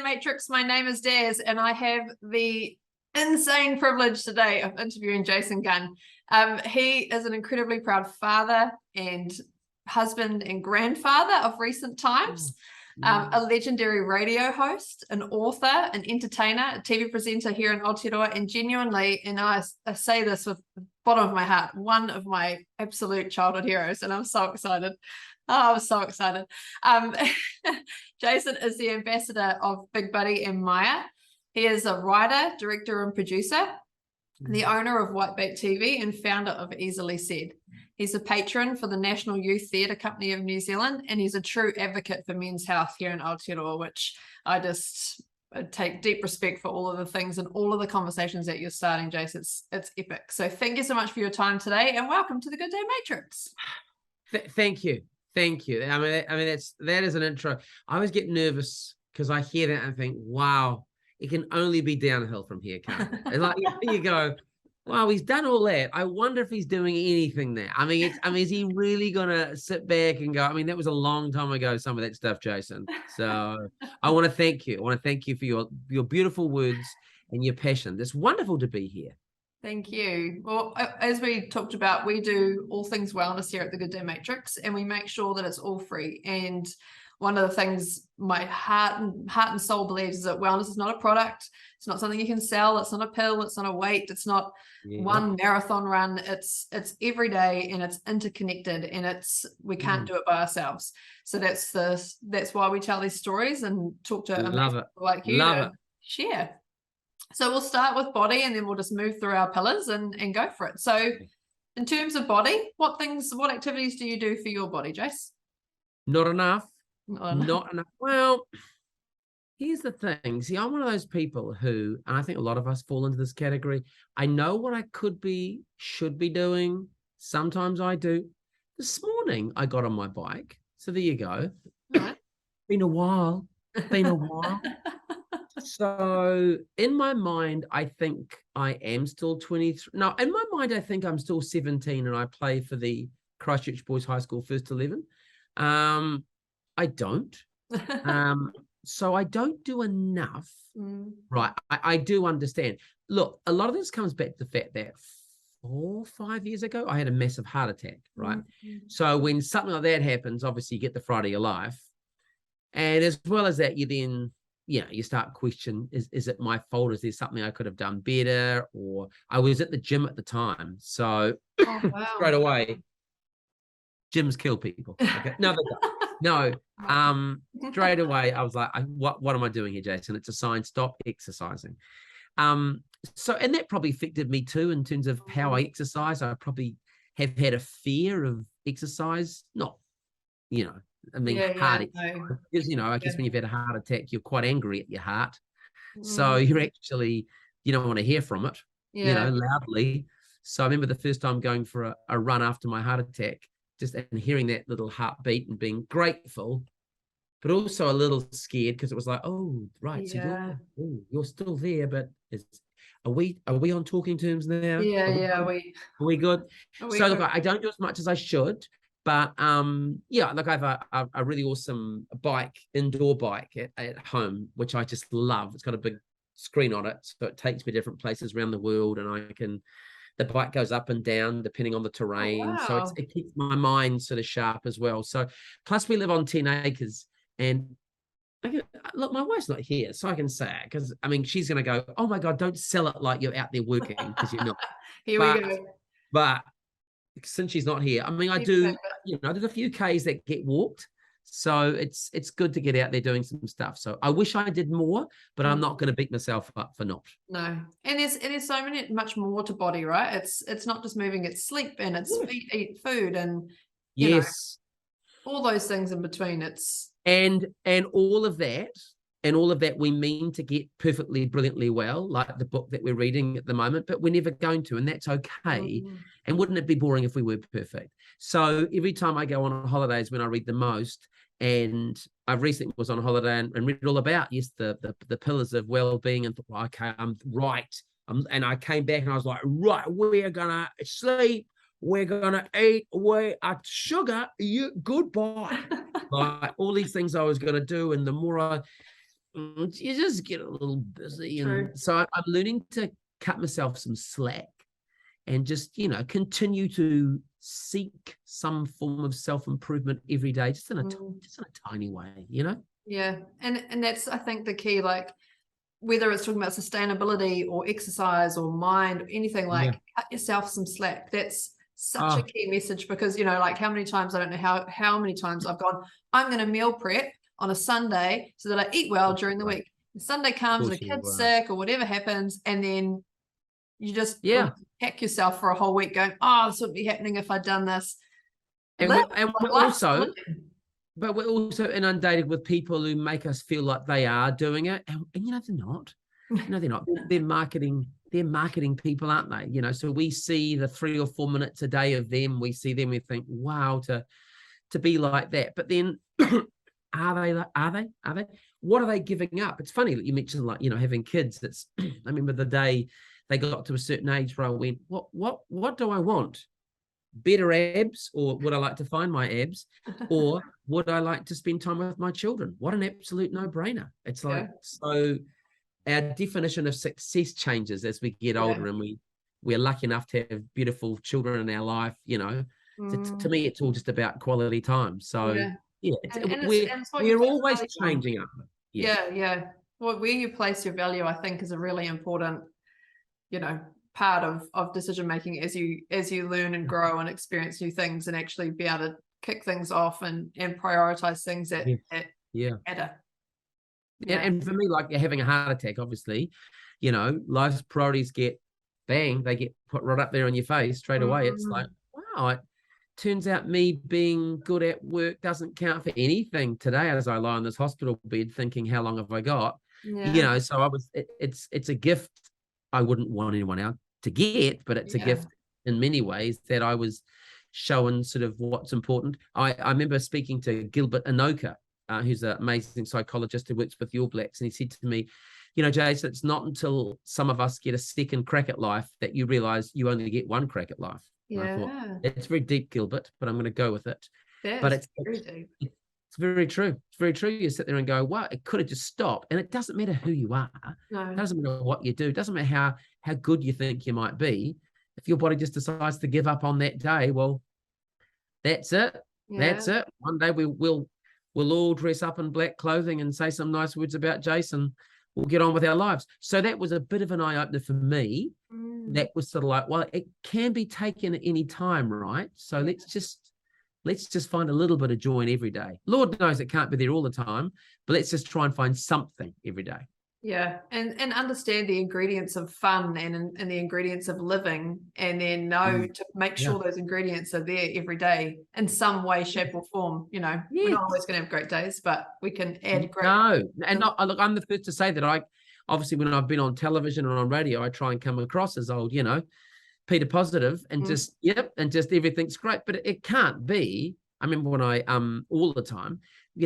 Matrix. My name is Daz, and I have the insane privilege today of interviewing Jason Gunn. He is an incredibly proud father and husband and grandfather of recent times, a legendary radio host, an author, an entertainer, a TV presenter here in Aotearoa, and genuinely, and I say this with the bottom of my heart, one of my absolute childhood heroes, and I'm so excited. Oh, I was so excited. Jason is the ambassador of Big Buddy and Maya. He is a writer, director, and producer, the owner of Whitebait TV and founder of Easily Said. He's a patron for the National Youth Theatre Company of New Zealand, and he's a true advocate for men's health here in Aotearoa, which I take deep respect for all of the things and all of the conversations that you're starting, Jason. It's epic. So thank you so much for your time today, and welcome to the Good Day Matrix. Thank you. Thank you. I mean, that is an intro. I always get nervous because I hear that and think, wow, it can only be downhill from here, can't it? It's like you go, wow, he's done all that. I wonder if he's doing anything there. I mean, is he really gonna sit back and go? I mean, that was a long time ago, some of that stuff, Jason. So I want to thank you. I want to thank you for your beautiful words and your passion. It's wonderful to be here. Thank you. Well, as we talked about, we do all things wellness here at the Good Day Matrix, and we make sure that it's all free. And one of the things my heart and soul believes is that wellness is not a product. It's not something you can sell. It's not a pill. It's not a weight. It's not one marathon run. It's every day, and it's interconnected, and we can't do it by ourselves. So that's why we tell these stories and talk to amazing people like you to share. So we'll start with body, and then we'll just move through our pillars and go for it. So in terms of body, what activities do you do for your body, Jace? Not enough. Not enough. Well, here's the thing. See, I'm one of those people who, and I think a lot of us fall into this category. I know what I should be doing. Sometimes I do. This morning, I got on my bike. So there you go. Right. Been a while. So in my mind, I think I am still 23. No, in my mind, I think I'm still 17 and I play for the Christchurch Boys High School First 11. I don't. So I don't do enough. Right. I do understand. Look, a lot of this comes back to the fact that 4 or 5 years ago, I had a massive heart attack, right? So when something like that happens, obviously you get the fright of your life. And as well as that, you start questioning, is it my fault? Is there something I could have done better? Or I was at the gym at the time. So straight away, gyms kill people. Okay? No, they don't. No. Straight away, I was like, what am I doing here, Jason? It's a sign, stop exercising. So, and that probably affected me too, in terms of how I exercise. I probably have had a fear of exercise, not, heart because I guess when you've had a heart attack, you're quite angry at your heart, so you're actually, you don't want to hear from it, loudly. So I remember the first time going for a run after my heart attack, just and hearing that little heartbeat and being grateful, but also a little scared because it was like, oh right, so you're still there, but are we on talking terms now? Are we good? Look, I don't do as much as I should. But look, I have a really awesome indoor bike at home, which I just love. It's got a big screen on it, so it takes me different places around the world, and the bike goes up and down depending on the terrain. So it keeps my mind sort of sharp as well. So plus we live on 10 acres, and look, my wife's not here, so I can say it because she's going to go, oh my God, don't sell it like you're out there working, because you're not. We go. But since she's not here, I do a few Ks that get walked. So it's good to get out there doing some stuff. So I wish I did more, but I'm not going to beat myself up for not. No. And there's so much more to body, right? It's not just moving, it's sleep, and it's eat food, and yes. all those things in between. It's And all of that, we mean to get perfectly, brilliantly well, like the book that we're reading at the moment, but we're never going to, and that's okay. And wouldn't it be boring if we were perfect? So every time I go on holidays, when I read the most, and I recently was on holiday and read all about, the pillars of well-being, and thought, okay, I'm right. And I came back and I was like, right, we're gonna sleep, we're gonna eat, we are sugar, goodbye. Like all these things I was gonna do, and the more you just get a little busy. True. And so I'm learning to cut myself some slack and just, continue to seek some form of self-improvement every day, just in a tiny way, Yeah. And that's, I think, the key, like whether it's talking about sustainability or exercise or mind or anything, like cut yourself some slack. That's such a key message, because, like how many times, I don't know how many times I've gone, I'm going to meal prep on a Sunday so that I eat well during the week. The Sunday comes and the kid's sick or whatever happens, and then you just hack yourself for a whole week going, oh, this wouldn't be happening if I'd done this. And we're also inundated with people who make us feel like they are doing it, and they're not. They're not. They're marketing people, aren't they? So we see the 3 or 4 minutes a day of them. We see them, we think, wow, to be like that. But then are they? What are they giving up? It's funny that you mentioned, like, having kids. It's I remember the day they got to a certain age where I went, what do I want? Better abs, or would I like to find my abs, or would I like to spend time with my children? What an absolute no-brainer. It's like, so our definition of success changes as we get older, and we're lucky enough to have beautiful children in our life. To me, it's all just about quality time. So we're always changing up. Well, where you place your value, I think, is a really important part of decision making as you learn and grow and experience new things, and actually be able to kick things off and prioritize things that matter. And for me, like having a heart attack, obviously, life's priorities they get put right up there on your face straight away. It's like, wow, it turns out me being good at work doesn't count for anything today, as I lie on this hospital bed thinking, how long have I got? So it's a gift I wouldn't want anyone else to get, but it's a gift in many ways that I was shown sort of what's important. I remember speaking to Gilbert Anoka, who's an amazing psychologist who works with the All Blacks, and he said to me, Jason, it's not until some of us get a second crack at life that you realize you only get one crack at life. And I thought, it's very deep, Gilbert, but I'm going to go with it. But it's very deep. It's very true. It's very true. You sit there and go, wow, it could have just stopped. And it doesn't matter who you are. No. It doesn't matter what you do. It doesn't matter how good you think you might be. If your body just decides to give up on that day, well, that's it. That's it. One day we'll all dress up in black clothing and say some nice words about Jason. We'll get on with our lives. So that was a bit of an eye-opener for me. That was sort of like, well, it can be taken at any time, right? So let's just find a little bit of joy in every day. Lord knows it can't be there all the time, but let's just try and find something every day. Yeah, and understand the ingredients of fun and the ingredients of living, and then know to make sure those ingredients are there every day in some way, shape, or form. We're not always going to have great days, but we can add great. No, and look, I'm the first to say that obviously when I've been on television and on radio, I try and come across as old, Peter Positive, and just everything's great, but it can't be. I remember when I all the time,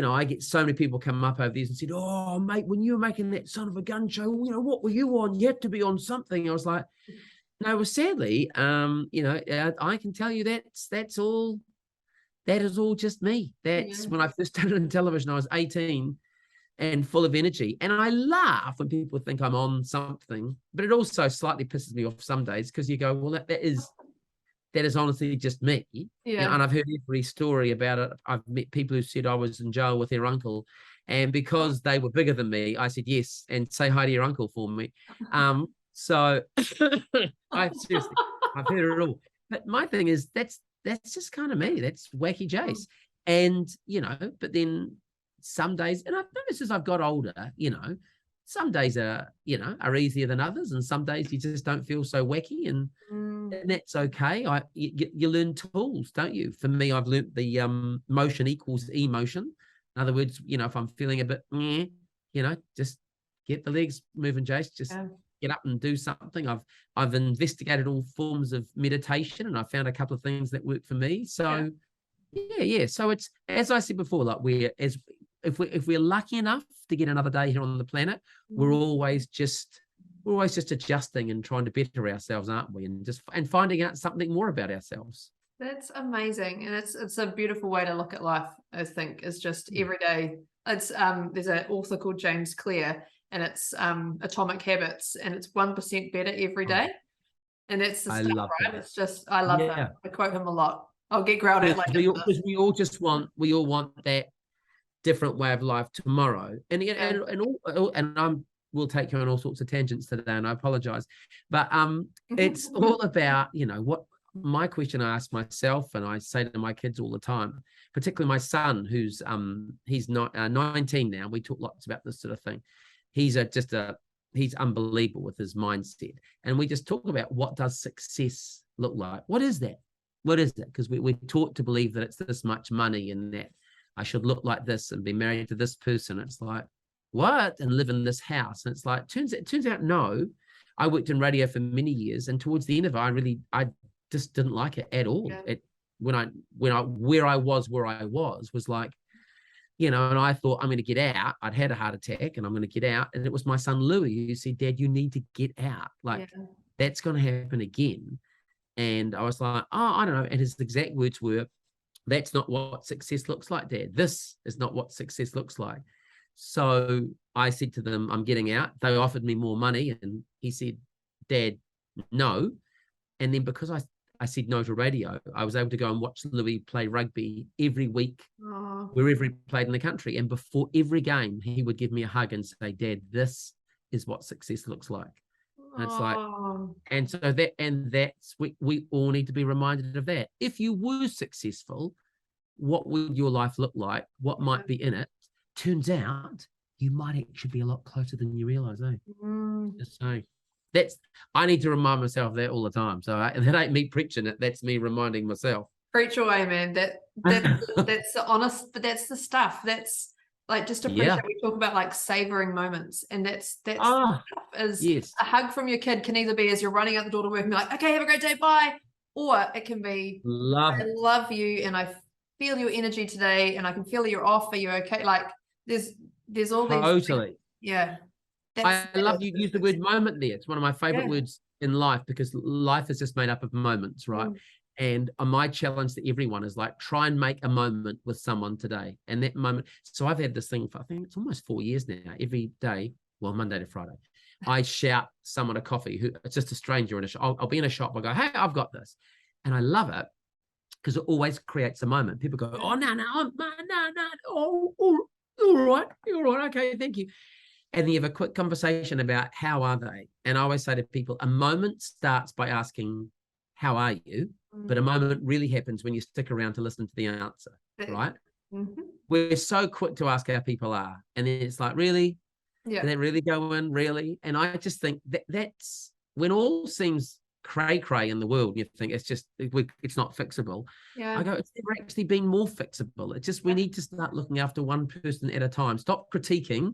I get so many people come up over these and said, oh mate, when you were making that Son of a Gun show, what were you on? You had to be on something. I was like, no, well, sadly, I can tell you that is all just me. That's when I first started in television, I was 18 and full of energy. And I laugh when people think I'm on something, but it also slightly pisses me off some days, because you go, well, that is honestly just me. And I've heard every story about it. I've met people who said I was in jail with their uncle, and because they were bigger than me, I said yes, and say hi to your uncle for me. So I've heard it all. But my thing is, that's just kind of me. That's wacky Jace. And but then some days, and I've noticed as I've got older, some days are, are easier than others, and some days you just don't feel so wacky, and that's okay. You learn tools, don't you? For me, I've learned the motion equals emotion. In other words, if I'm feeling a bit, just get the legs moving, Jace. Just get up and do something. I've investigated all forms of meditation, and I found a couple of things that work for me. So yeah. So it's, as I said before, like if we're lucky enough to get another day here on the planet, we're always just adjusting and trying to better ourselves, aren't we? And finding out something more about ourselves. That's amazing. And it's a beautiful way to look at life, I think, is just every day. It's there's an author called James Clear, and it's Atomic Habits, and it's 1% better every day. And that's the stuff, right? That. It's just, I love that. I quote him a lot. I'll get growled at later. Because we all want that different way of life tomorrow. And we'll take you on all sorts of tangents today, and I apologize. But it's all about, what my question I ask myself, and I say to my kids all the time, particularly my son, who's he's not 19 now. We talk lots about this sort of thing. He's unbelievable with his mindset. And we just talk about, what does success look like? What is that? What is that? Because we're taught to believe that it's this much money, and that I should look like this and be married to this person. It's like, what? And live in this house. And it's like, turns out, no. I worked in radio for many years, and towards the end of it, I just didn't like it at all. Yeah. Where I was like, and I thought, I'm going to get out. I'd had a heart attack, and I'm going to get out. And it was my son Louis who said, Dad, you need to get out. Like, that's going to happen again. And I was like, oh, I don't know. And his exact words were, that's not what success looks like, Dad. This is not what success looks like. So I said to them, I'm getting out. They offered me more money, and he said, Dad, no. And then because I said no to radio, I was able to go and watch Louis play rugby every week, wherever he played in the country. And before every game, he would give me a hug and say, Dad, this is what success looks like. And it's like, and so that's we all need to be reminded of that. If you were successful, what would your life look like? What might be in it? Turns out you might actually be a lot closer than you realize, Just saying. I need to remind myself of that all the time. So that ain't me preaching it. That's me reminding myself. Preach away, man. That's the honest, but that's the stuff. That's like, just appreciate. We talk about like savoring moments, and that's stuff is a hug from your kid can either be as you're running out the door to work and be like, okay, have a great day, bye, or it can be, I love you, and I feel your energy today, and I can feel you're off. Are you okay? Like there's all these totally things. Yeah. I love you use the word moment there. It's one of my favorite words in life, because life is just made up of moments, right? And my challenge to everyone is like, try and make a moment with someone today. And that moment, so I've had this thing for, I think it's almost 4 years now, every day, well, Monday to Friday, I shout someone a coffee who it's just a stranger in a shop. I'll be in a shop, I'll go, hey, I've got this. And I love it because it always creates a moment. People go, oh, no, oh, all right, okay, thank you. And then you have a quick conversation about how are they? And I always say to people, a moment starts by asking, how are you? But a moment really happens when you stick around to listen to the answer, right? We're so quick to ask how people are. And then it's like, really? Yeah. Did they really go in? Really? And I just think that's when all seems cray-cray in the world, you think it's not fixable. Yeah. I go, it's never actually been more fixable. It's just we need to start looking after one person at a time. Stop critiquing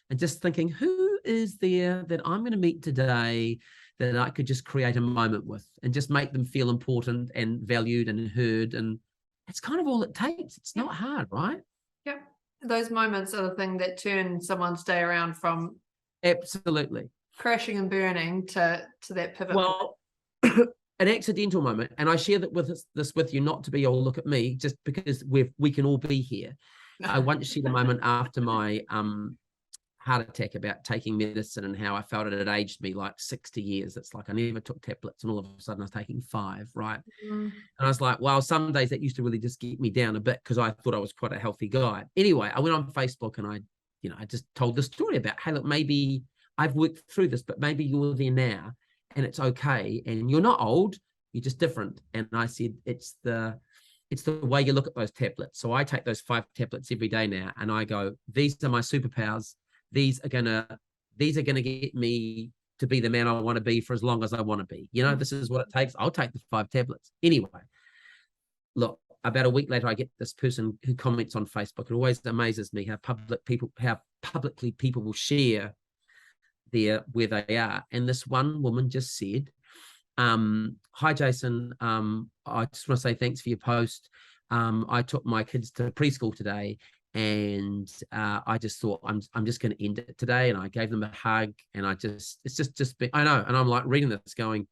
and just thinking, who is there that I'm going to meet today that I could just create a moment with and just make them feel important and valued and heard. And it's kind of all it takes. It's not hard, right? Yeah. Those moments are the thing that turn someone's day around from absolutely crashing and burning to that pivot. Well, an accidental moment. And I share this with you, not to be, oh, look at me, just because we can all be here. I once shared a moment after my heart attack about taking medicine and how I felt it had aged me like 60 years. It's like I never took tablets, and all of a sudden I was taking 5, right? And I was like, well, some days that used to really just get me down a bit because I thought I was quite a healthy guy. Anyway, I went on Facebook and I just told the story about, hey, look, maybe I've worked through this, but maybe you're there now and it's okay. And you're not old, you're just different. And I said, it's the way you look at those tablets. So I take those 5 tablets every day now and I go, these are my superpowers. These are going to these are going to get me to be the man I want to be for as long as I want to be. You know, this is what it takes. I'll take the 5 tablets. Anyway, look, about a week later, I get this person who comments on Facebook. It always amazes me how publicly people will share where they are. And this one woman just said, hi, Jason. I just want to say thanks for your post. I took my kids to preschool today, and I just thought I'm just going to end it today. And I gave them a hug, and it's just been, I know. And I'm like reading this going,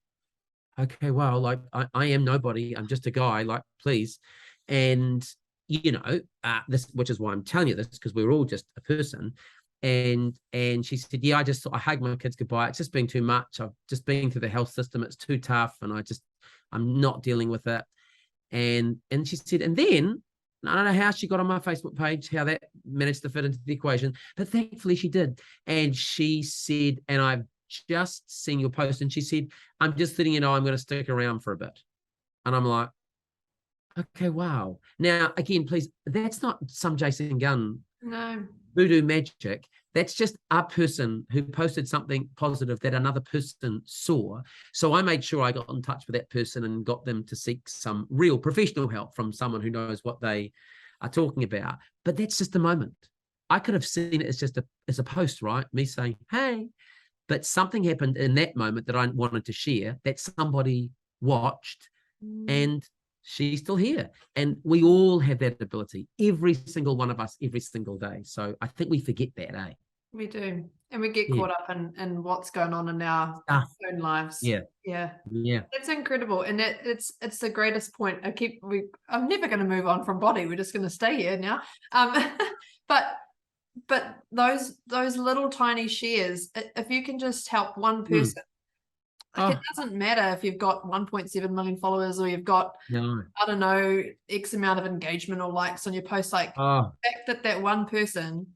okay, well, like I am nobody. I'm just a guy, like, please. And, you know, this, which is why I'm telling you this, because we're all just a person. And she said, yeah, I hugged my kids goodbye. It's just been too much. I've just been through the health system. It's too tough. And I'm not dealing with it. And she said, and then I don't know how she got on my Facebook page, how that managed to fit into the equation, but thankfully she did. And she said, and I've just seen your post, and she said, I'm just letting you know I'm going to stick around for a bit. And I'm like, okay, wow. Now, again, please, that's not some Jason Gunn voodoo magic. That's just a person who posted something positive that another person saw. So I made sure I got in touch with that person and got them to seek some real professional help from someone who knows what they are talking about. But that's just a moment. I could have seen it as just as a post, right? Me saying, hey, but something happened in that moment that I wanted to share that somebody watched, and she's still here. And we all have that ability, every single one of us, every single day. So I think we forget that, eh? We do. And we get caught up in what's going on in our own lives. Yeah. That's incredible. And it's the greatest point. I'm never going to move on from body. We're just going to stay here now. But those little tiny shares, if you can just help one person, it doesn't matter if you've got 1.7 million followers or you've got, I don't know, X amount of engagement or likes on your post. Like the fact that one person's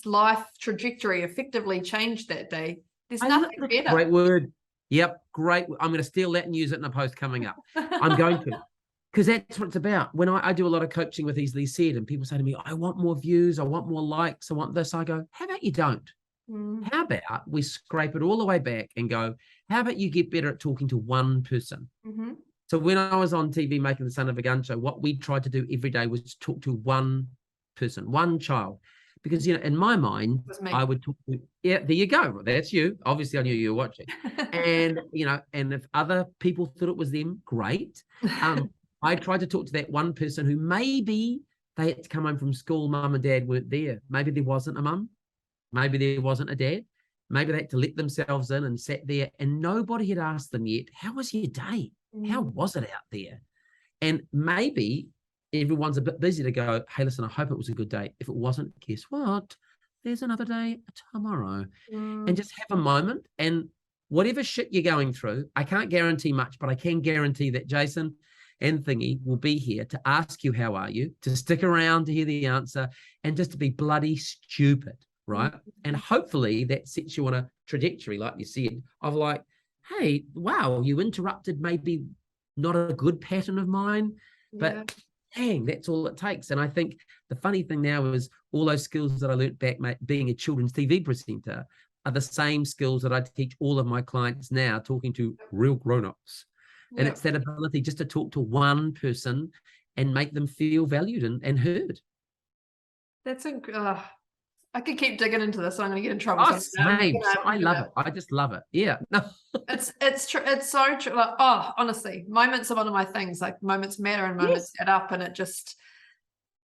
life trajectory effectively changed that day. There's nothing better. Great word. Yep, great. I'm going to steal that and use it in a post coming up. I'm going to. Because that's what it's about. When I do a lot of coaching with Easily Said, and people say to me, I want more views, I want more likes, I want this. I go, how about you don't? How about we scrape it all the way back and go, how about you get better at talking to one person? So when I was on TV making the Son of a Gun show, what we tried to do every day was talk to one person, one child. Because, you know, in my mind, I would talk to, there you go. That's you. Obviously, I knew you were watching. And, you know, and if other people thought it was them, great. I tried to talk to that one person who maybe they had to come home from school, mum and dad weren't there. Maybe there wasn't a mum. Maybe there wasn't a dad. Maybe they had to let themselves in and sat there, and nobody had asked them yet, how was your day? How was it out there? And maybe everyone's a bit busy to go, hey, listen, I hope it was a good day. If it wasn't, guess what? There's another day tomorrow. And just have a moment. And whatever shit you're going through, I can't guarantee much, but I can guarantee that Jason and Thingy will be here to ask you, how are you? To stick around to hear the answer, and just to be bloody stupid, right? And hopefully that sets you on a trajectory, like you said, of like, hey, wow, you interrupted maybe not a good pattern of mine, but dang, that's all it takes. And I think the funny thing now is all those skills that I learned back being a children's TV presenter are the same skills that I teach all of my clients now, talking to real grown-ups. And it's that ability just to talk to one person and make them feel valued and heard. That's I could keep digging into this. So I'm going to get in trouble. Same. I love it. I just love it. Yeah. It's true. It's so true. Like, honestly, moments are one of my things. Like moments matter and moments add up, and it just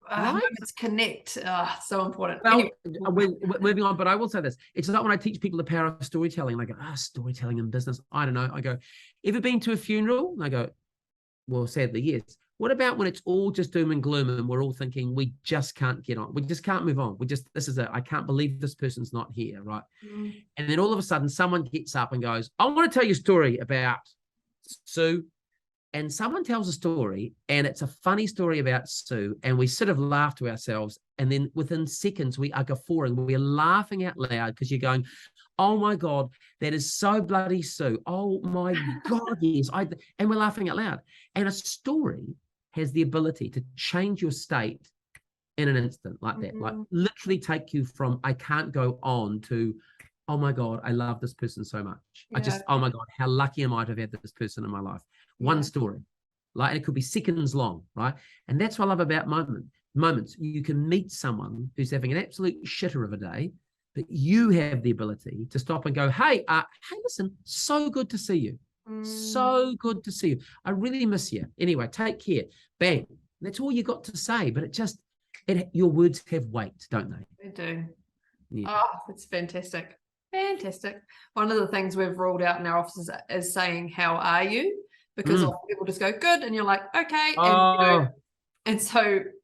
moments connect. So important. Well, anyway. we're moving on, but I will say this. It's not when I teach people the power of storytelling. And I go, storytelling in business. I don't know. I go, ever been to a funeral? And I go, well, sadly, yes. What about when it's all just doom and gloom and we're all thinking we just can't get on? We just can't move on. I can't believe this person's not here, right? And then all of a sudden someone gets up and goes, I want to tell you a story about Sue. And someone tells a story, and it's a funny story about Sue, and we sort of laugh to ourselves. And then within seconds, we are guffawing. We're laughing out loud because you're going, oh my God, that is so bloody Sue. Oh my God, yes. And we're laughing out loud. And a story has the ability to change your state in an instant like that. Like literally take you from, I can't go on, to, oh my God, I love this person so much. Yeah. Oh my God, how lucky am I to have had this person in my life? One story, like, it could be seconds long, right? And that's what I love about moments. You can meet someone who's having an absolute shitter of a day, but you have the ability to stop and go, hey, listen, so good to see you. So good to see you. I really miss you. Anyway, take care. Bang. That's all you got to say, but your words have weight, don't they? They do. Yeah. Oh, it's fantastic. Fantastic. One of the things we've ruled out in our offices is saying, how are you? Because often people just go, good. And you're like, okay. And,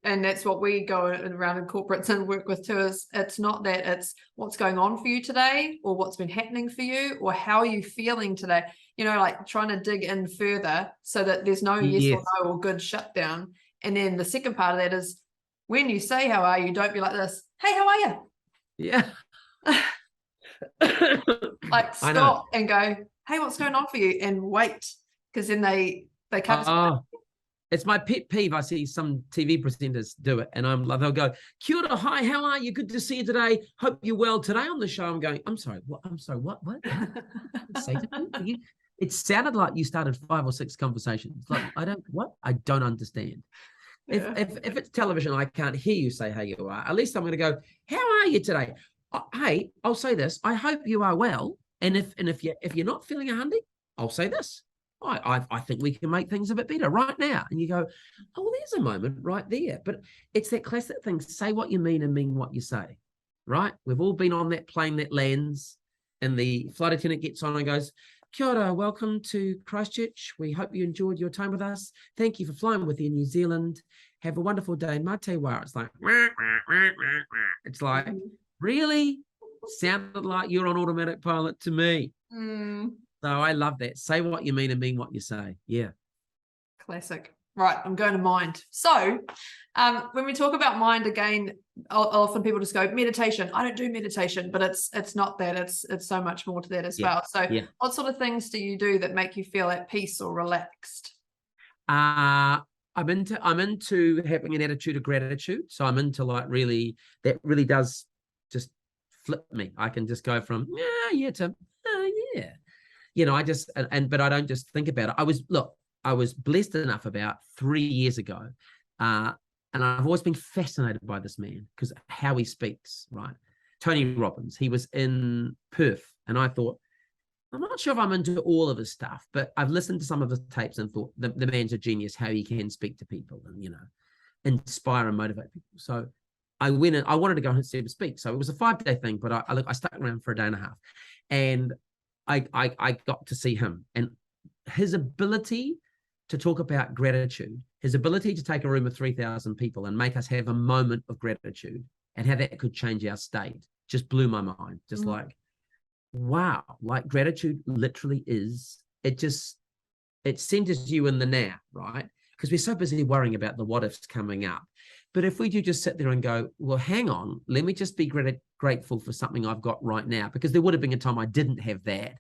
and that's what we go around in corporates and work with too, is it's not that, it's what's going on for you today, or what's been happening for you, or how are you feeling today? Like trying to dig in further so that there's no yes or no or good shutdown. And then the second part of that is, when you say, how are you? Don't be like this, hey, how are you? Yeah. Like stop and go, hey, what's going on for you? And wait, because then they can't. It's my pet peeve. I see some TV presenters do it, and they'll go, kia ora, hi, how are you? Good to see you today. Hope you're well. Today on the show, I'm going, I'm sorry, what? Say to me? It sounded like you started 5 or 6 conversations. Like, I don't understand. Yeah. If it's television, I can't hear you say how you are. At least I'm going to go, how are you today? Hey, I'll say this. I hope you are well. And if you're not feeling 100, I'll say this. I think we can make things a bit better right now. And you go, oh, well, there's a moment right there. But it's that classic thing. Say what you mean and mean what you say, right? We've all been on that plane that lands, and the flight attendant gets on and goes, kia ora, welcome to Christchurch. We hope you enjoyed your time with us. Thank you for flying with Air New Zealand. Have a wonderful day. Mate wa. It's like, really? Sounded like you're on automatic pilot to me. So I love that. Say what you mean and mean what you say. Yeah. Classic. Right. I'm going to mind. So when we talk about mind again, often people just go meditation. I don't do meditation, but it's not that. It's so much more to that as well. So what sort of things do you do that make you feel at peace or relaxed? I'm into having an attitude of gratitude. So I'm into that really does just flip me. I can just go from to yeah. But I don't just think about it. I was blessed enough about 3 years ago. And I've always been fascinated by this man because how he speaks, right? Tony Robbins, he was in Perth, and I thought, I'm not sure if I'm into all of his stuff, but I've listened to some of his tapes and thought the man's a genius, how he can speak to people and, inspire and motivate people. So I went and I wanted to go and see him speak. So it was a 5-day thing, but I stuck around for a day and a half. And I got to see him, and his ability to talk about gratitude, his ability to take a room of 3,000 people and make us have a moment of gratitude and how that could change our state just blew my mind. Just like, wow, like gratitude literally it centers you in the now, right? Because we're so busy worrying about the what ifs coming up. But if we do just sit there and go, well, hang on, let me just be grateful for something I've got right now, because there would have been a time I didn't have that.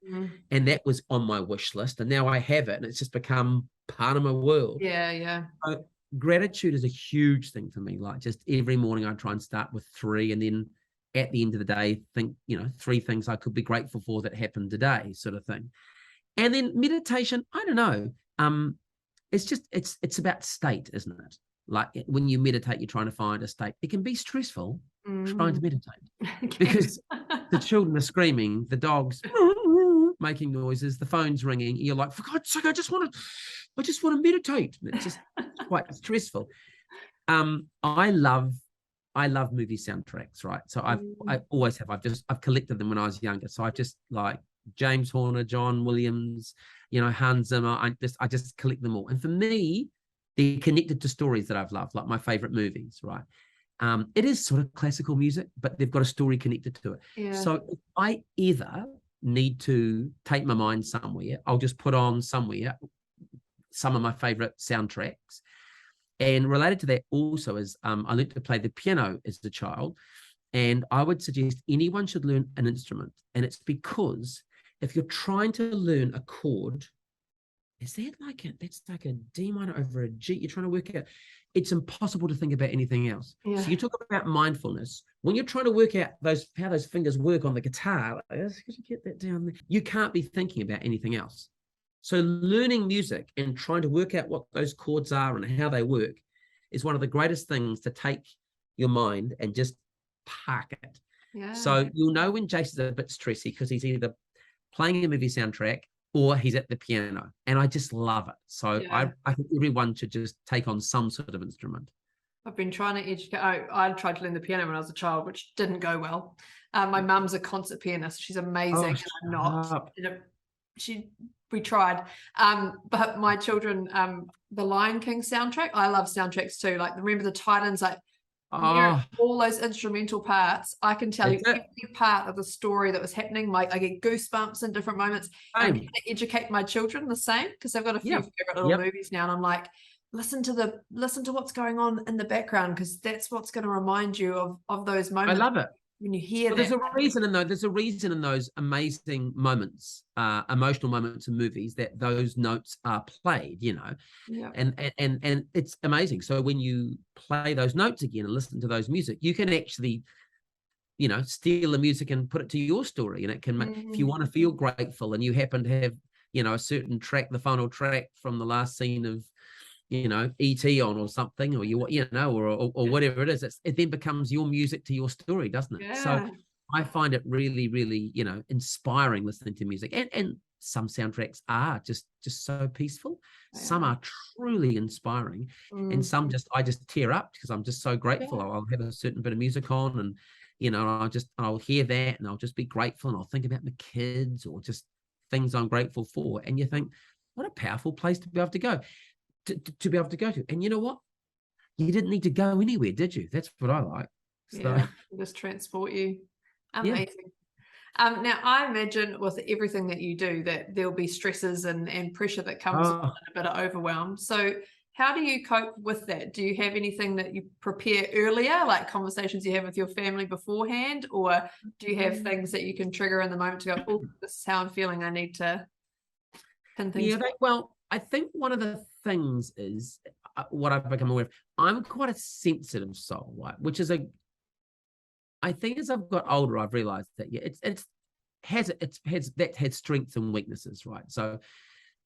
And that was on my wish list. And now I have it, and it's just become part of my world. Yeah. So gratitude is a huge thing for me. Like, just every morning I try and start with 3, and then at the end of the day, think, 3 things I could be grateful for that happened today, sort of thing. And then meditation, I don't know. It's about state, isn't it? Like, when you meditate, you're trying to find a state. It can be stressful trying to meditate because the children are screaming, the dogs making noises, the phone's ringing. You're like, for God's sake, I just want to meditate. And it's just quite stressful. I love movie soundtracks, right? So I always have. I've collected them when I was younger. So I just like James Horner, John Williams, Hans Zimmer. I just collect them all. And for me, they're connected to stories that I've loved, like my favorite movies, right? It is sort of classical music, but they've got a story connected to it. Yeah. So if I ever need to take my mind somewhere, I'll just put on somewhere some of my favorite soundtracks. And related to that also is I learned to play the piano as a child, and I would suggest anyone should learn an instrument. And it's because if you're trying to learn a chord is that that's like a D minor over a G? You're trying to work out. It's impossible to think about anything else. Yeah. So you talk about mindfulness. When you're trying to work out how those fingers work on the guitar, like, you get that down there. You can't be thinking about anything else. So learning music and trying to work out what those chords are and how they work is one of the greatest things to take your mind and just park it. Yeah. So you'll know when Jason's a bit stressy because he's either playing a movie soundtrack or he's at the piano. And I just love it. So Yeah. I think everyone should just take on some sort of instrument. I've been trying to educate. I tried to learn the piano when I was a child, which didn't go well. My mum's a concert pianist. She's amazing, and I'm not. We tried. But my children, the Lion King soundtrack, I love soundtracks too. Like, remember the Titans, like all those instrumental parts. I can tell you every part of the story that was happening. Like, I get goosebumps in different moments. I'm trying to educate my children the same, because they've got a few favorite little movies now, and I'm like, listen to what's going on in the background, because that's what's going to remind you of those moments. I love it. When you hear that. There's a reason in those amazing moments, emotional moments in movies, that those notes are played, you know. Yeah. And it's amazing. So when you play those notes again and listen to those music, you can actually, you know, steal the music and put it to your story. And it can make, if you want to feel grateful and you happen to have, you know, a certain track, the final track from the last scene of, you know, E.T. on or something, or you know, or whatever it is, it then becomes your music to your story, doesn't it? Yeah. So I find it really, really, you know, inspiring listening to music. And some soundtracks are just so peaceful. Yeah. Some are truly inspiring, and some I just tear up because I'm just so grateful. Yeah. I'll have a certain bit of music on, and you know, I'll hear that, and I'll just be grateful, and I'll think about my kids or just things I'm grateful for. And you think, what a powerful place to be able to go. To be able to go to. And you know what? You didn't need to go anywhere, did you? That's what I like. So. Yeah, just transport you. Amazing. Yeah. Now, I imagine with everything that you do that there'll be stresses and pressure that comes with a bit of overwhelm. So how do you cope with that? Do you have anything that you prepare earlier, like conversations you have with your family beforehand? Or do you have things that you can trigger in the moment to go, oh, this is how I'm feeling, I need to pin things? Yeah, well, I think one of the things is what I've become aware of. I'm quite a sensitive soul, right? Which is I think as I've got older, I've realized that it has strengths and weaknesses, right? So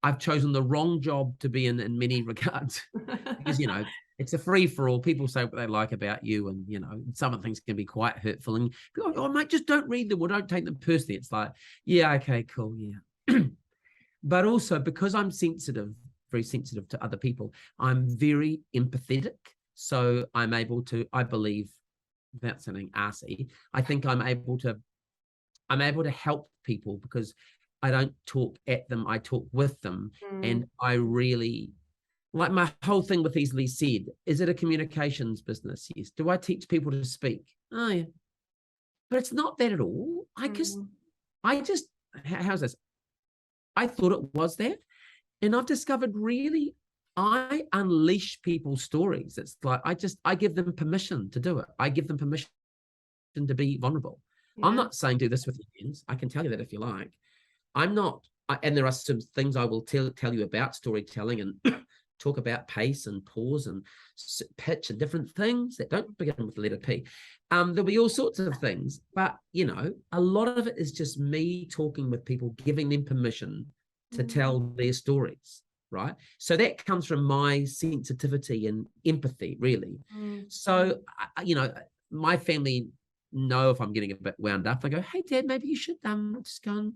I've chosen the wrong job to be in many regards, because you know it's a free for all. People say what they like about you, and you know some of the things can be quite hurtful. And people go, oh mate, just don't read them or don't take them personally. It's like, yeah, okay, cool, yeah. But also because I'm very sensitive to other people, I'm very empathetic. So I'm able to, I believe, without sounding arsey, I think I'm able to help people because I don't talk at them, I talk with them. And I really, like my whole thing with Easily Said, is it a communications business? Yes. Do I teach people to speak? Oh yeah. But it's not that at all. How's this? I thought it was that. And I've discovered really, I unleash people's stories. It's like, I give them permission to do it. I give them permission to be vulnerable. Yeah. I'm not saying do this with your friends. I can tell you that if you like. I'm not, and there are some things I will tell you about storytelling and talk about pace and pause and pitch and different things that don't begin with the letter P. There'll be all sorts of things, but you know, a lot of it is just me talking with people, giving them permission to tell their stories, right? So that comes from my sensitivity and empathy, really. So, you know, my family know if I'm getting a bit wound up. They go, hey, Dad, maybe you should just go and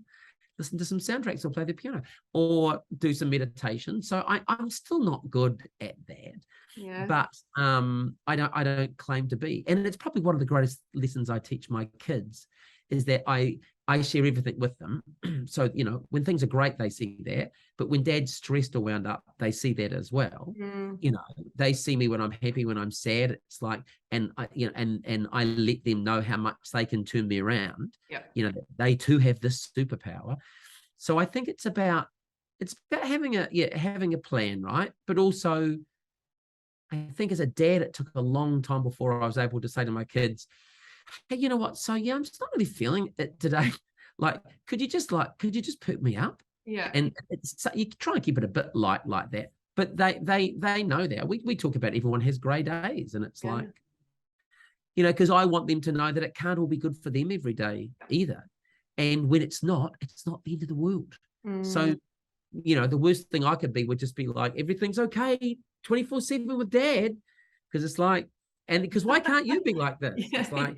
listen to some soundtracks or play the piano or do some meditation. So I'm still not good at that. Yeah. But I don't claim to be. And it's probably one of the greatest lessons I teach my kids is that I share everything with them. So, you know, when things are great, they see that. But when Dad's stressed or wound up, they see that as well. You know, they see me when I'm happy, when I'm sad. It's like, and I let them know how much they can turn me around. Yeah. You know, they too have this superpower. So I think it's about having a plan, right? But also, I think as a dad, it took a long time before I was able to say to my kids, hey, you know what? So yeah, I'm just not really feeling it today. Like, could you just pick me up? Yeah. And it's, you try and keep it a bit light like that, but they know that. We talk about everyone has grey days, and it's like, you know, because I want them to know that it can't all be good for them every day either. And when it's not the end of the world. So, you know, the worst thing I could be would just be like, everything's okay 24/7 with dad. Because it's like, and because why can't you be like this? It's like,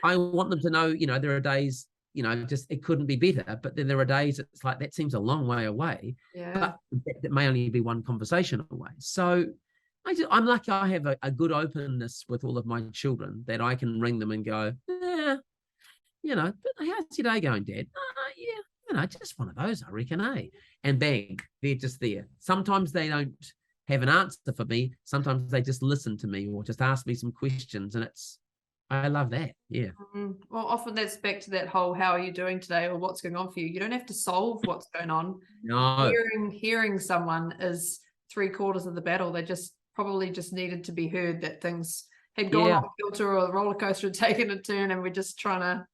I want them to know, you know, there are days, you know, just it couldn't be better. But then there are days it's like, that seems a long way away. But that may only be one conversation away. So I'm lucky I have a good openness with all of my children that I can ring them and go, you know, but how's your day going, Dad? Yeah, you know, just one of those, I reckon, eh? And bang, they're just there. Sometimes they don't have an answer for me. Sometimes they just listen to me or just ask me some questions, and I love that. Yeah. Well, often that's back to that whole, how are you doing today, or what's going on for you? You don't have to solve what's going on. No. Hearing someone is 3/4 of the battle. They probably just needed to be heard that things had gone off kilter, or the roller coaster had taken a turn, and we're just trying to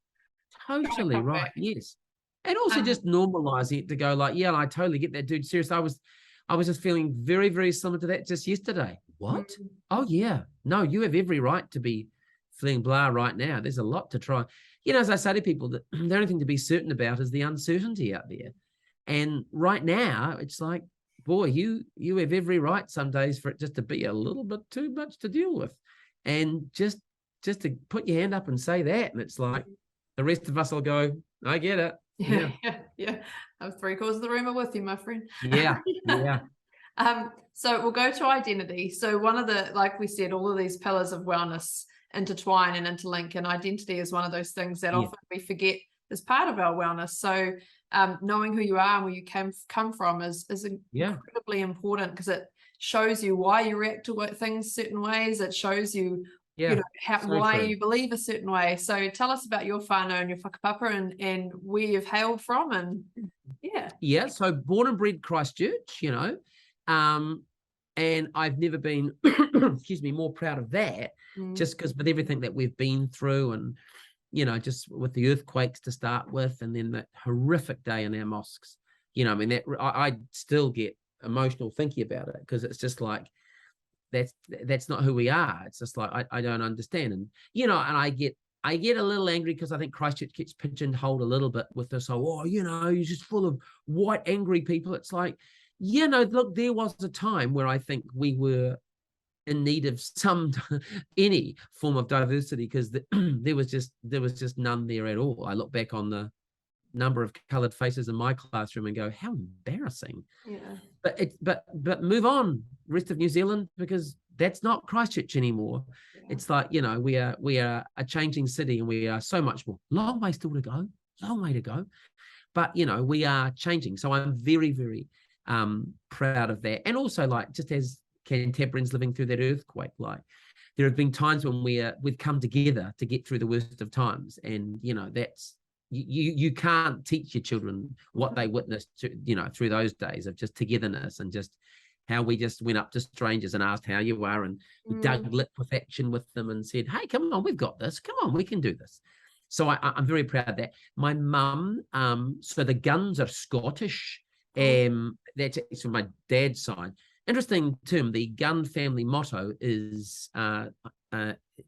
Totally right. back. Yes. And also just normalizing it to go like, yeah, I totally get that, dude. Seriously, I was just feeling very, very similar to that just yesterday. What? Oh yeah. No, you have every right to be feeling blah right now. There's a lot to try. You know, as I say to people, that the only thing to be certain about is the uncertainty out there. And right now, it's like, boy, you have every right some days for it just to be a little bit too much to deal with. And just to put your hand up and say that, and it's like, the rest of us will go, I get it. Yeah. I'm 3/4 of the room are with you, my friend. Yeah. So we'll go to identity. So one of the, like we said, all of these pillars of wellness intertwine and interlink, and identity is one of those things that often we forget is part of our wellness. So knowing who you are and where you come from is incredibly important, because it shows you why you react to things certain ways. It shows you, you know, why you believe a certain way. So tell us about your whānau and your whakapapa, and where you've hailed from. And so born and bred Christchurch, you know, and I've never been excuse me, more proud of that, just because with everything that we've been through, and you know, just with the earthquakes to start with, and then that horrific day in our mosques, you know, I mean, that I still get emotional thinking about it, because it's just like, that's not who we are. It's just like, I don't understand. And, you know, and I get a little angry because I think Christchurch gets pigeonholed a little bit with this, you know, you're just full of white, angry people. It's like, you know, look, there was a time where I think we were in need of any form of diversity, because there was just none there at all. I look back on the number of coloured faces in my classroom and go, how embarrassing. But move on, rest of New Zealand, because that's not Christchurch anymore. It's like, you know, we are a changing city, and we are so much more. Long way still to go, but you know, we are changing. So I'm very, very proud of that. And also, like, just as Cantabrians living through that earthquake, like, there have been times when we've come together to get through the worst of times. And you know, that's, you can't teach your children what they witnessed, you know, through those days of just togetherness, and just how we just went up to strangers and asked how you are, and dug liquefaction with them and said, hey, come on, we've got this, come on, we can do this. So I'm very proud of that. My mum, so the Gunns are Scottish, that's from my dad's side. Interesting term. The Gunn family motto is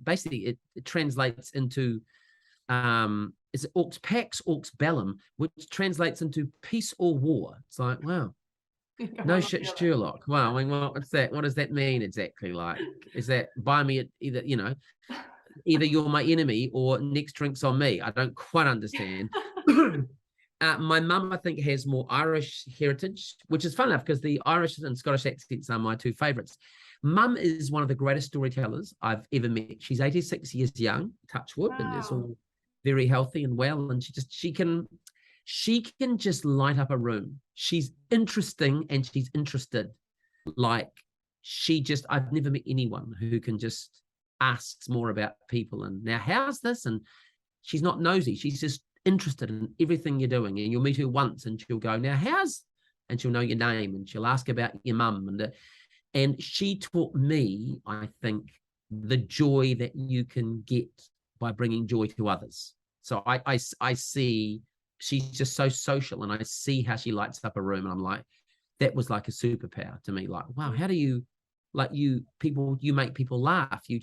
basically it translates into is it Aux Pax, Aux Bellum, which translates into peace or war. It's like, wow, no shit, Sherlock. Wow, I mean, what's that? What does that mean exactly? Like, is that buy me either, you know, either you're my enemy or next drink's on me? I don't quite understand. My mum, I think, has more Irish heritage, which is fun enough, because the Irish and Scottish accents are my two favourites. Mum is one of the greatest storytellers I've ever met. She's 86 years young, touch wood, and is all very healthy and well. And she can just light up a room. She's interesting and she's interested. Like, I've never met anyone who can just ask more about people. And now, how's this? And she's not nosy. She's just interested in everything you're doing. And you'll meet her once and she'll go, now how's, and she'll know your name, and she'll ask about your mum. And she taught me, I think, the joy that you can get by bringing joy to others. So I see she's just so social, and I see how she lights up a room, and I'm like, that was like a superpower to me. Like, wow, how do you, like, you make people laugh. You're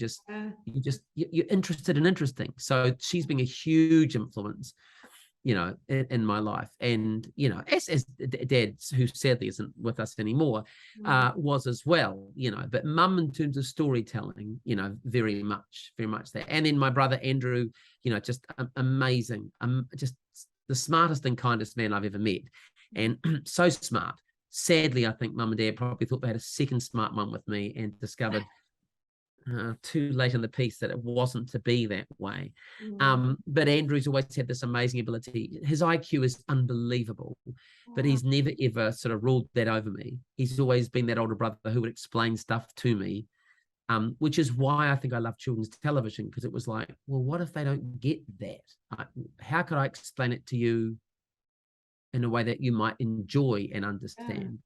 interested and interesting. So she's been a huge influence, in my life. And, as Dad, who sadly isn't with us anymore, was as well, but Mum, in terms of storytelling, very much that. And then my brother Andrew, just amazing, just the smartest and kindest man I've ever met, and so smart. Sadly, I think Mum and Dad probably thought they had a second smart mum with me, and discovered too late in the piece that it wasn't to be that way. But Andrew's always had this amazing ability. His IQ is unbelievable, but he's never ever sort of ruled that over me. He's always been that older brother who would explain stuff to me, which is why I think I love children's television, because it was like, well, what if they don't get that? How could I explain it to you in a way that you might enjoy and understand?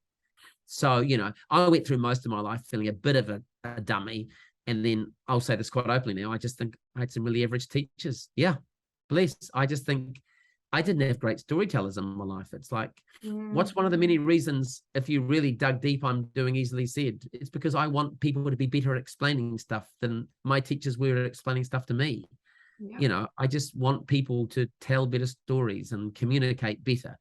So, I went through most of my life feeling a bit of a dummy. And then I'll say this quite openly now, I just think I had some really average teachers. Yeah, bless. I just think I didn't have great storytellers in my life. It's like, what's one of the many reasons, if you really dug deep, I'm doing easily said? It's because I want people to be better at explaining stuff than my teachers were at explaining stuff to me. I just want people to tell better stories and communicate better.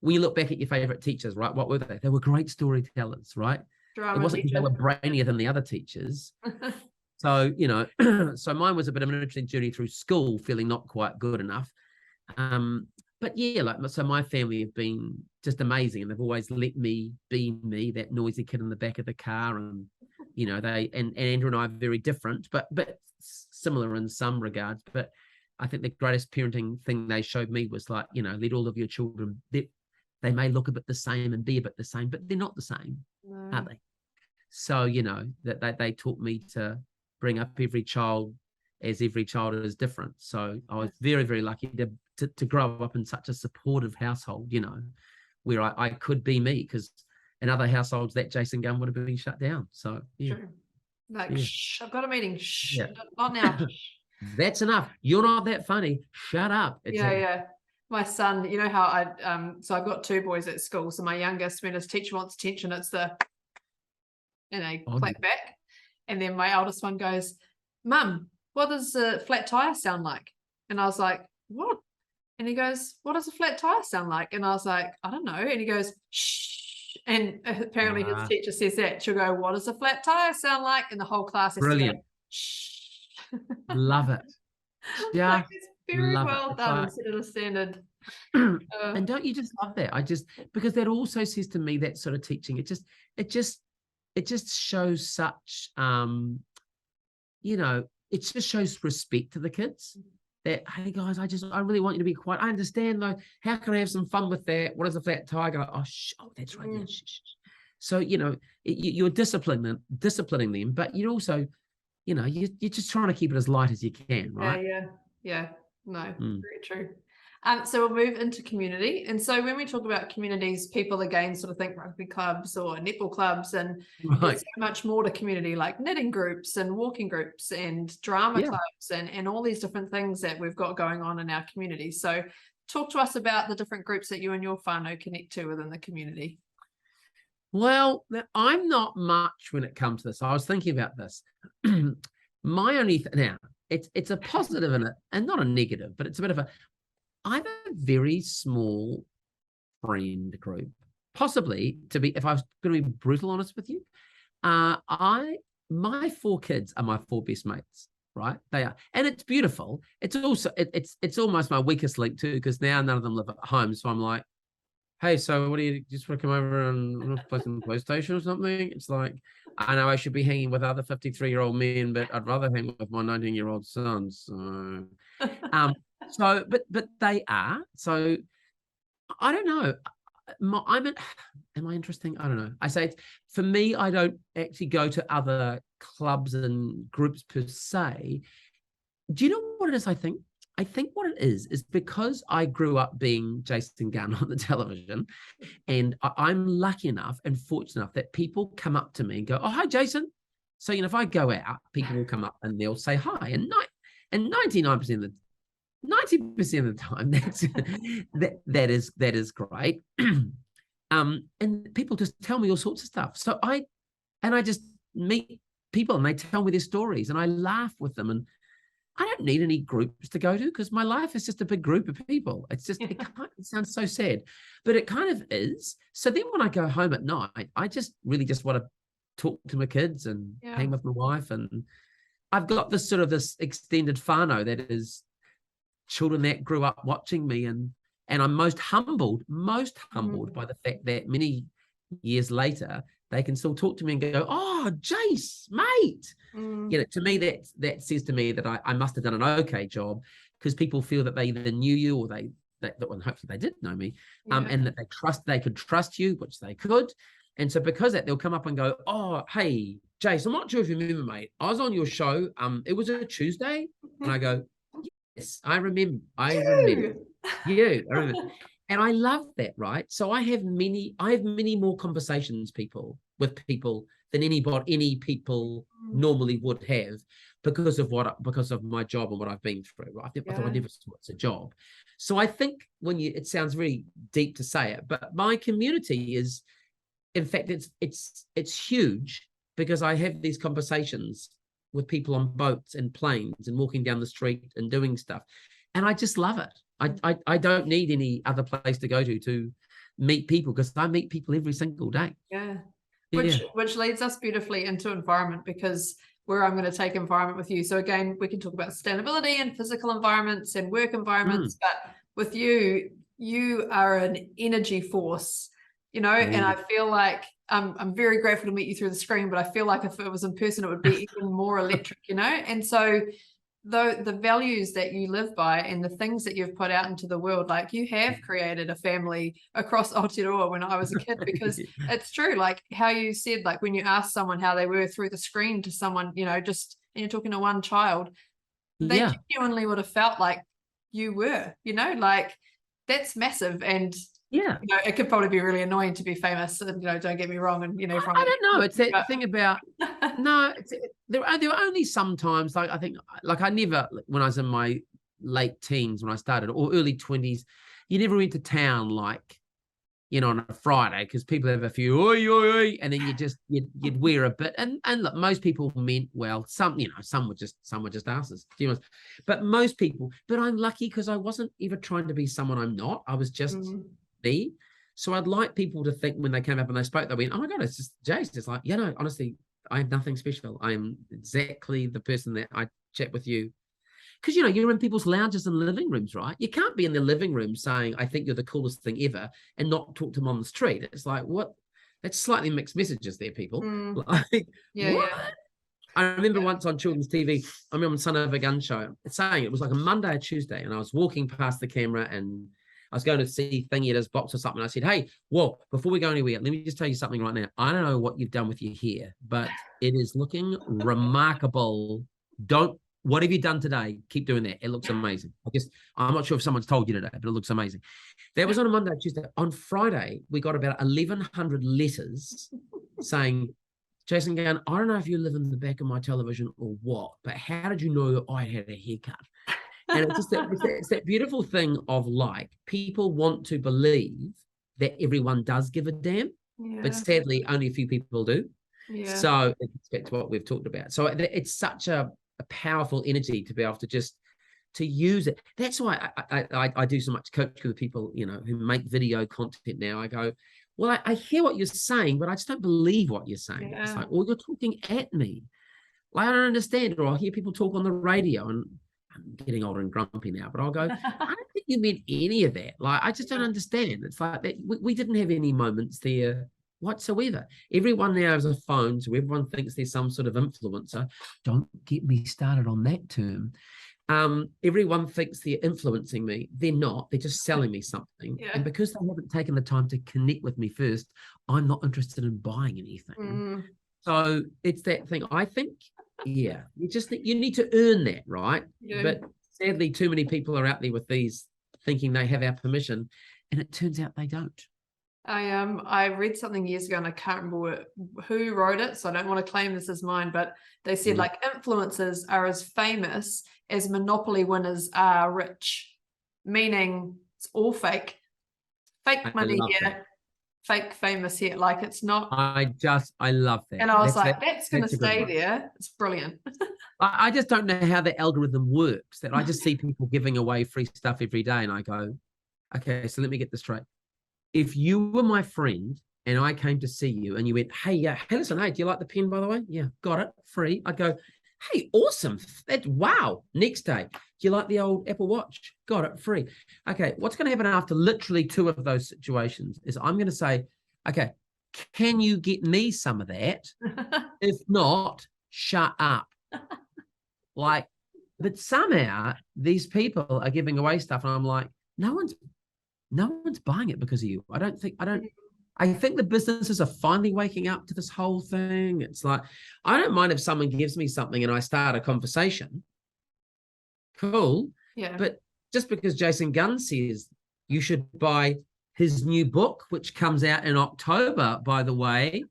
When you look back at your favorite teachers, right, what were they? They were great storytellers, right? It wasn't because they were brainier than the other teachers. So, so mine was a bit of an interesting journey through school, feeling not quite good enough. But yeah, so my family have been just amazing, and they've always let me be me, that noisy kid in the back of the car. And, and Andrew and I are very different, but similar in some regards. But I think the greatest parenting thing they showed me was like, let all of your children, they may look a bit the same and be a bit the same, but they're not the same, are they? So, that they taught me to bring up every child as every child is different. So I was very, very lucky to grow up in such a supportive household, where I could be me, because in other households that Jason Gunn would have been shut down. So, yeah. True. Like, shh, I've got a meeting. Shh, not now. That's enough. You're not that funny. Shut up. Yeah. My son, you know how so I've got two boys at school. So my youngest, when his teacher wants attention, it's the, and they clap back. And then my eldest one goes, Mum, what does a flat tire sound like? And I was like, what? And he goes, what does a flat tire sound like? And I was like, I don't know. And he goes, shh. And apparently his teacher says that. She'll go, what does a flat tire sound like? And the whole class has to go, shh. Love it. Yeah. Like, it's very well done, set it a standard. And don't you just love that? Because that also says to me, that sort of teaching, it just shows such, it just shows respect to the kids. That, hey guys, I really want you to be quiet. I understand though. How can I have some fun with that? What is a flat tire? Oh, that's right. Yeah, shh. So, you're disciplining them, but you're also, you're just trying to keep it as light as you can, right? Yeah. No, very true. So we'll move into community. And so when we talk about communities, people again sort of think rugby clubs or netball clubs, and there's so much more to community, like knitting groups and walking groups and drama clubs and all these different things that we've got going on in our community. So talk to us about the different groups that you and your whānau connect to within the community. Well, I'm not much when it comes to this. I was thinking about this. My only now it's a positive in it and not a negative, but it's a bit of I have a very small friend group, possibly if I was going to be brutal honest with you, my 4 kids are my 4 best mates, right? They are, and it's beautiful. It's also it's almost my weakest link too, because now none of them live at home, so I'm like, hey, so what do you just want to come over and play some PlayStation or something? It's like, I know I should be hanging with other 53-year-old men, but I'd rather hang with my 19-year-old son. So, but they are. So I don't know. Am I interesting? I don't know. I say for me, I don't actually go to other clubs and groups per se. Do you know what it is? I think what it is because I grew up being Jason Gunn on the television, and I'm lucky enough and fortunate enough that people come up to me and go, oh, hi, Jason. So, if I go out, people will come up and they'll say hi. And 99% of the 90% of the time, that is great. And people just tell me all sorts of stuff. So I just meet people and they tell me their stories and I laugh with them. And I don't need any groups to go to because my life is just a big group of people. It's just, it sounds so sad, but it kind of is. So then when I go home at night, I just really just want to talk to my kids and hang with my wife. And I've got this extended whānau that is children that grew up watching me. And I'm most humbled by the fact that many years later, they can still talk to me and go, "Oh, Jace, mate." You know, to me, that says to me that I must have done an okay job, because people feel that they either knew you or well, hopefully they did know me, and that they could trust you, which they could. And so because that, they'll come up and go, "Oh, hey, Jace, I'm not sure if you remember, mate. I was on your show. It was a Tuesday," and I go, "Yes, I remember. I remember you. I remember." And I love that, right? So I have many more conversations with people than any people normally would have because of my job and what I've been through. Right? I thought I never saw it's a job. So I think it sounds very deep to say it, but my community is, in fact, it's huge because I have these conversations with people on boats and planes and walking down the street and doing stuff. And I just love it. I don't need any other place to go to meet people because I meet people every single day. Which leads us beautifully into environment, because where I'm going to take environment with you. So again, we can talk about sustainability and physical environments and work environments, but with you are an energy force, and I feel like I'm very grateful to meet you through the screen, but I feel like if it was in person, it would be even more electric, and so the values that you live by and the things that you've put out into the world, like you have created a family across Aotearoa when I was a kid, because it's true, like how you said, like when you ask someone how they were through the screen to someone, just, and you're talking to one child, they genuinely would have felt like you were, like that's massive. And it could probably be really annoying to be famous, and don't get me wrong, and I don't know, it's that thing about no, there were only sometimes, like I think, like I never, when I was in my late teens when I started, or early 20s, you never went to town like on a Friday, because people have a few oi oi oi, and then you'd wear a bit, and look, most people meant well. Some were just asses, but most people. But I'm lucky because I wasn't ever trying to be someone I'm not. I was just me. So I'd like people to think when they came up and they spoke, they went, "Oh my God, it's just Jace." It's like, honestly, I have nothing special. I'm exactly the person that I chat with you. Because, you're in people's lounges and living rooms, right? You can't be in the living room saying, "I think you're the coolest thing ever," and not talk to them on the street. It's like, what? That's slightly mixed messages there, people. Like, what? I remember once on children's TV, I remember on Son of a Gun show, saying it was like a Monday or Tuesday, and I was walking past the camera and I was going to see Thingy at his box or something. I said, "Hey, whoa, before we go anywhere, let me just tell you something right now. I don't know what you've done with your hair, but it is looking remarkable. What have you done today? Keep doing that. It looks amazing." I'm not sure if someone's told you today, but it looks amazing. That was on a Monday, Tuesday. On Friday, we got about 1,100 letters saying, "Jason Gunn, I don't know if you live in the back of my television or what, but how did you know I had a haircut?" And it's just it's that beautiful thing of, like, people want to believe that everyone does give a damn, but sadly, only a few people do. So it's back to what we've talked about. So it's such a powerful energy to be able to use it. That's why I do so much coaching with people, who make video content now. I go, well, I hear what you're saying, but I just don't believe what you're saying. It's like, well, you're talking at me. Like, I don't understand. Or I'll hear people talk on the radio, and I'm getting older and grumpy now, but I'll go, "I don't think you meant any of that. Like, I just don't understand." It's like that. We didn't have any moments there whatsoever. Everyone now has a phone, so everyone thinks there's some sort of influencer. Don't get me started on that term. Everyone thinks they're influencing me. They're not. They're just selling me something. And because they haven't taken the time to connect with me first, I'm not interested in buying anything. So it's that thing. I think, you need to earn that, right? But sadly, too many people are out there with these thinking they have our permission, and it turns out they don't. I read something years ago and I can't remember who wrote it, so I don't want to claim this as mine, but they said like influencers are as famous as Monopoly winners are rich, meaning it's all fake. Fake money here, that. fake famous here. Like it's not. I love that. And I was like, that's going to a good stay one. there. It's brilliant. I just don't know how the algorithm works. That I just see people giving away free stuff every day, and I go, okay, so let me get this straight. If you were my friend and I came to see you and you went, hey, listen, hey, do you like the pen, by the way? Yeah, got it, free. I'd go, hey, awesome. Wow. Next day, do you like the old Apple Watch? Got it, free. Okay, what's going to happen after literally 2 of those situations is I'm going to say, okay, can you get me some of that? If not, shut up. Like, but somehow these people are giving away stuff and I'm like, no one's buying it because of you. I think the businesses are finally waking up to this whole thing. It's like, I don't mind if someone gives me something and I start a conversation. Cool. Yeah. But just because Jason Gunn says you should buy his new book, which comes out in October, by the way.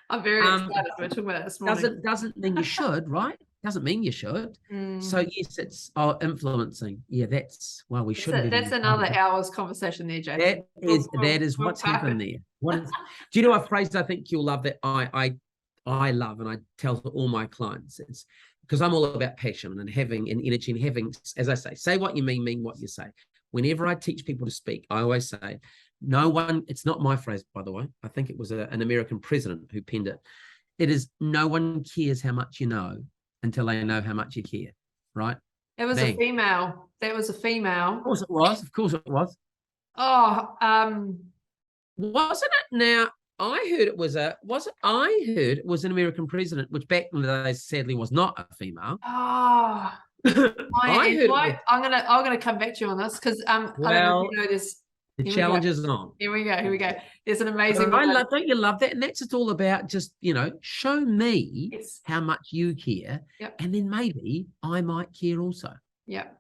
I'm very excited. We're talking about it this morning. Doesn't mean you should, right? Doesn't mean you should. So yes, it's influencing. Yeah, we shouldn't. That's another hour's conversation there, Jason. That is what's happened there. Do you know a phrase I think you'll love that I love and I tell to all my clients? It's because I'm all about passion and having an energy and having, as I say what you mean what you say. Whenever I teach people to speak, I always say, no one, it's not my phrase, by the way. I think it was an American president who penned it. It is, no one cares how much you know until they know how much you care, right? It was a female. That was a female. Of course it was. Of course it was. Oh, wasn't it? Now, I heard it was an American president, which back in the days sadly was not a female. Oh, I'm gonna come back to you on this because I don't know if you know this. The challenge is on. Here we go. There's an amazing. Don't you love that? And that's just all about just, show me how much you care. Yep. And then maybe I might care also. Yep.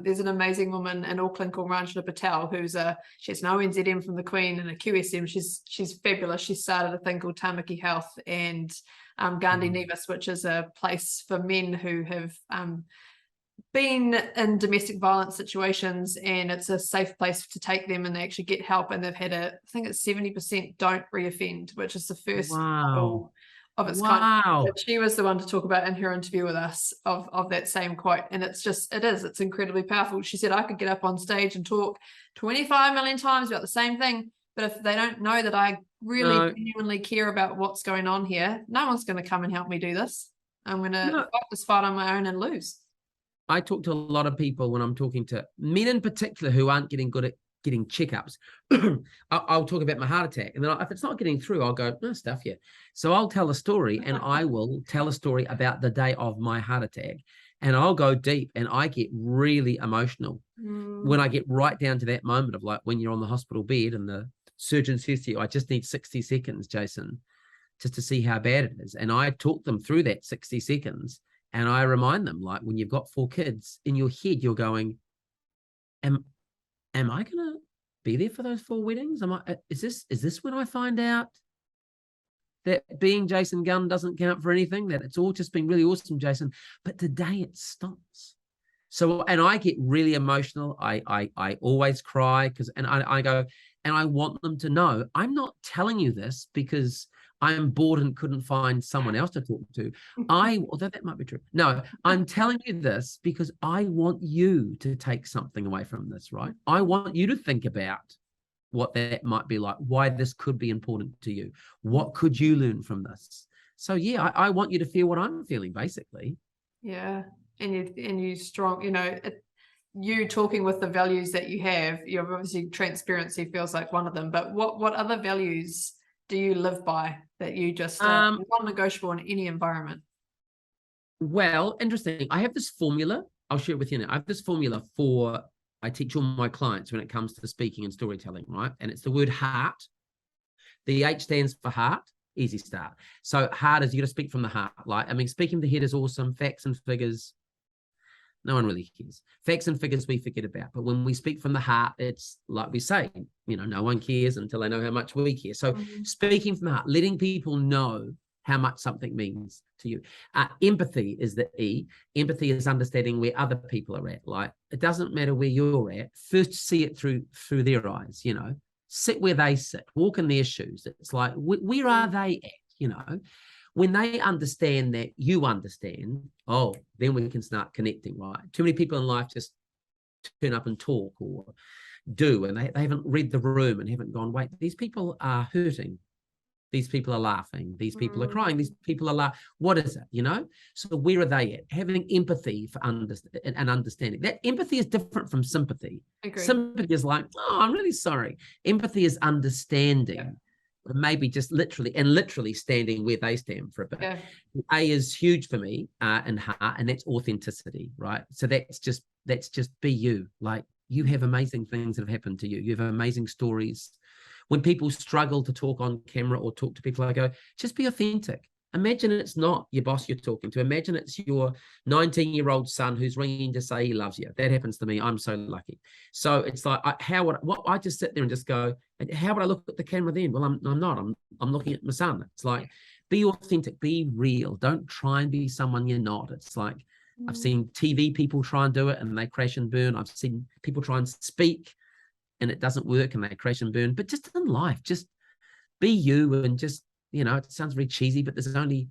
There's an amazing woman in Auckland called Ranjana Patel, she has an ONZM from the Queen and a QSM. She's fabulous. She started a thing called Tamaki Health and Gandhi Nevis, which is a place for men who have been in domestic violence situations, and it's a safe place to take them and they actually get help, and they've had I think it's 70% don't reoffend, which is the first of its kind. So she was the one to talk about in her interview with us of that same quote, and it's incredibly powerful. She said, I could get up on stage and talk 25 million times about the same thing, but if they don't know that I really genuinely care about what's going on here, no one's going to come and help me do this. I'm going to fight this fight on my own and lose. I talk to a lot of people when I'm talking to men in particular who aren't getting good at getting checkups. I'll talk about my heart attack. And then if it's not getting through, I'll go, no stuff here. So I'll tell a story, and I will tell a story about the day of my heart attack. And I'll go deep, and I get really emotional when I get right down to that moment of like when you're on the hospital bed and the surgeon says to you, I just need 60 seconds, Jason, just to see how bad it is. And I talk them through that 60 seconds. And I remind them, like, when you've got 4 kids, in your head, you're going, am I going to be there for those 4 weddings? Is this when I find out that being Jason Gunn doesn't count for anything, that it's all just been really awesome, Jason, but today it stops. So, and I get really emotional. I always cry and I go, and I want them to know, I'm not telling you this because I am bored and couldn't find someone else to talk to. Although that might be true. No, I'm telling you this because I want you to take something away from this, right? I want you to think about what that might be like, why this could be important to you. What could you learn from this? So yeah, I want you to feel what I'm feeling, basically. Yeah. And you strong, you talking with the values that you have, obviously transparency feels like one of them, but what other values do you live by that you just non-negotiable in any environment? Well, interesting. I have this formula. I'll share it with you now. I have this formula I teach all my clients when it comes to speaking and storytelling, right? And it's the word heart. The H stands for heart. Easy start. So heart is, you got to speak from the heart. Speaking to the head is awesome. Facts and figures, No one really cares. Facts and figures we forget about. But when we speak from the heart, it's like we say, no one cares until they know how much we care. So speaking from the heart, letting people know how much something means to you. Empathy is the E. Empathy is understanding where other people are at. Like, it doesn't matter where you're at. First, see it through their eyes, sit where they sit, walk in their shoes. It's like, where are they at, When they understand that you understand, then we can start connecting, right? Too many people in life just turn up and talk or do, and they haven't read the room and haven't gone, wait, these people are hurting. These people are laughing. These people are crying. These people are laughing. What is it, So where are they at? Having empathy for and understanding. That empathy is different from sympathy. Agreed. Sympathy is like, I'm really sorry. Empathy is understanding. Yeah. Maybe just literally standing where they stand for a bit. Yeah. A is huge for me in heart, and that's authenticity, right? So that's just be you. Like, you have amazing things that have happened to you. You have amazing stories. When people struggle to talk on camera or talk to people, I go, just be authentic. Imagine it's not your boss you're talking to. Imagine it's your 19-year-old son who's ringing to say he loves you. That happens to me. I'm so lucky. So it's like, I just sit there and just go, how would I look at the camera then? Well, I'm not. I'm looking at my son. It's like, be authentic, be real. Don't try and be someone you're not. It's like, I've seen TV people try and do it and they crash and burn. I've seen people try and speak and it doesn't work and they crash and burn. But just in life, just be you, and just, it sounds very cheesy, but there's only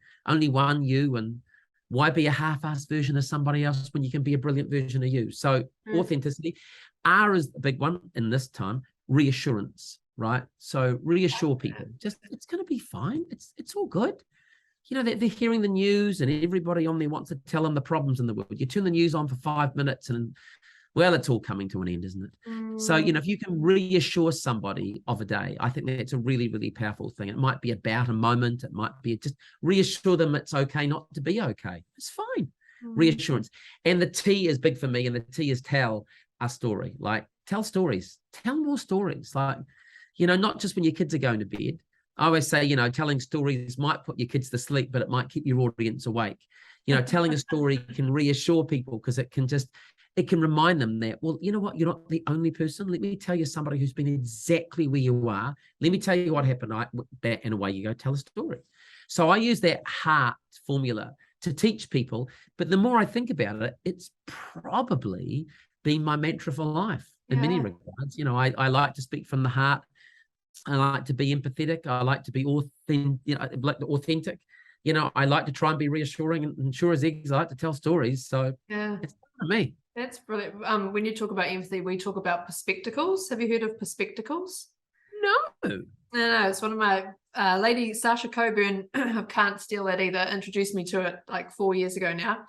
one you, and why be a half-assed version of somebody else when you can be a brilliant version of you? So authenticity. R is the big one in this time, reassurance, right? So reassure people, just, it's going to be fine. It's all good. They're hearing the news and everybody on there wants to tell them the problems in the world. You turn the news on for 5 minutes and, well, it's all coming to an end, isn't it? So, if you can reassure somebody of a day, I think that's a really, really powerful thing. It might be about a moment. It might be just reassure them it's okay not to be okay. It's fine. Reassurance. And the T is big for me, and the T is tell a story. Like, tell stories. Tell more stories. Like, not just when your kids are going to bed. I always say, telling stories might put your kids to sleep, but it might keep your audience awake. Telling a story can reassure people because it can remind them that, well, you know what? You're not the only person. Let me tell you somebody who's been exactly where you are. Let me tell you what happened. And away you go, tell a story. So I use that heart formula to teach people. But the more I think about it, it's probably been my mantra for life in many regards. I like to speak from the heart. I like to be empathetic. I like to be authentic. I like to try and be reassuring, and sure as eggs, I like to tell stories. So it's for me. That's brilliant. When you talk about empathy, we talk about perspectacles. Have you heard of perspectacles? No. No. It's one of my lady, Sasha Coburn, I can't steal that either, introduced me to it like 4 years ago now.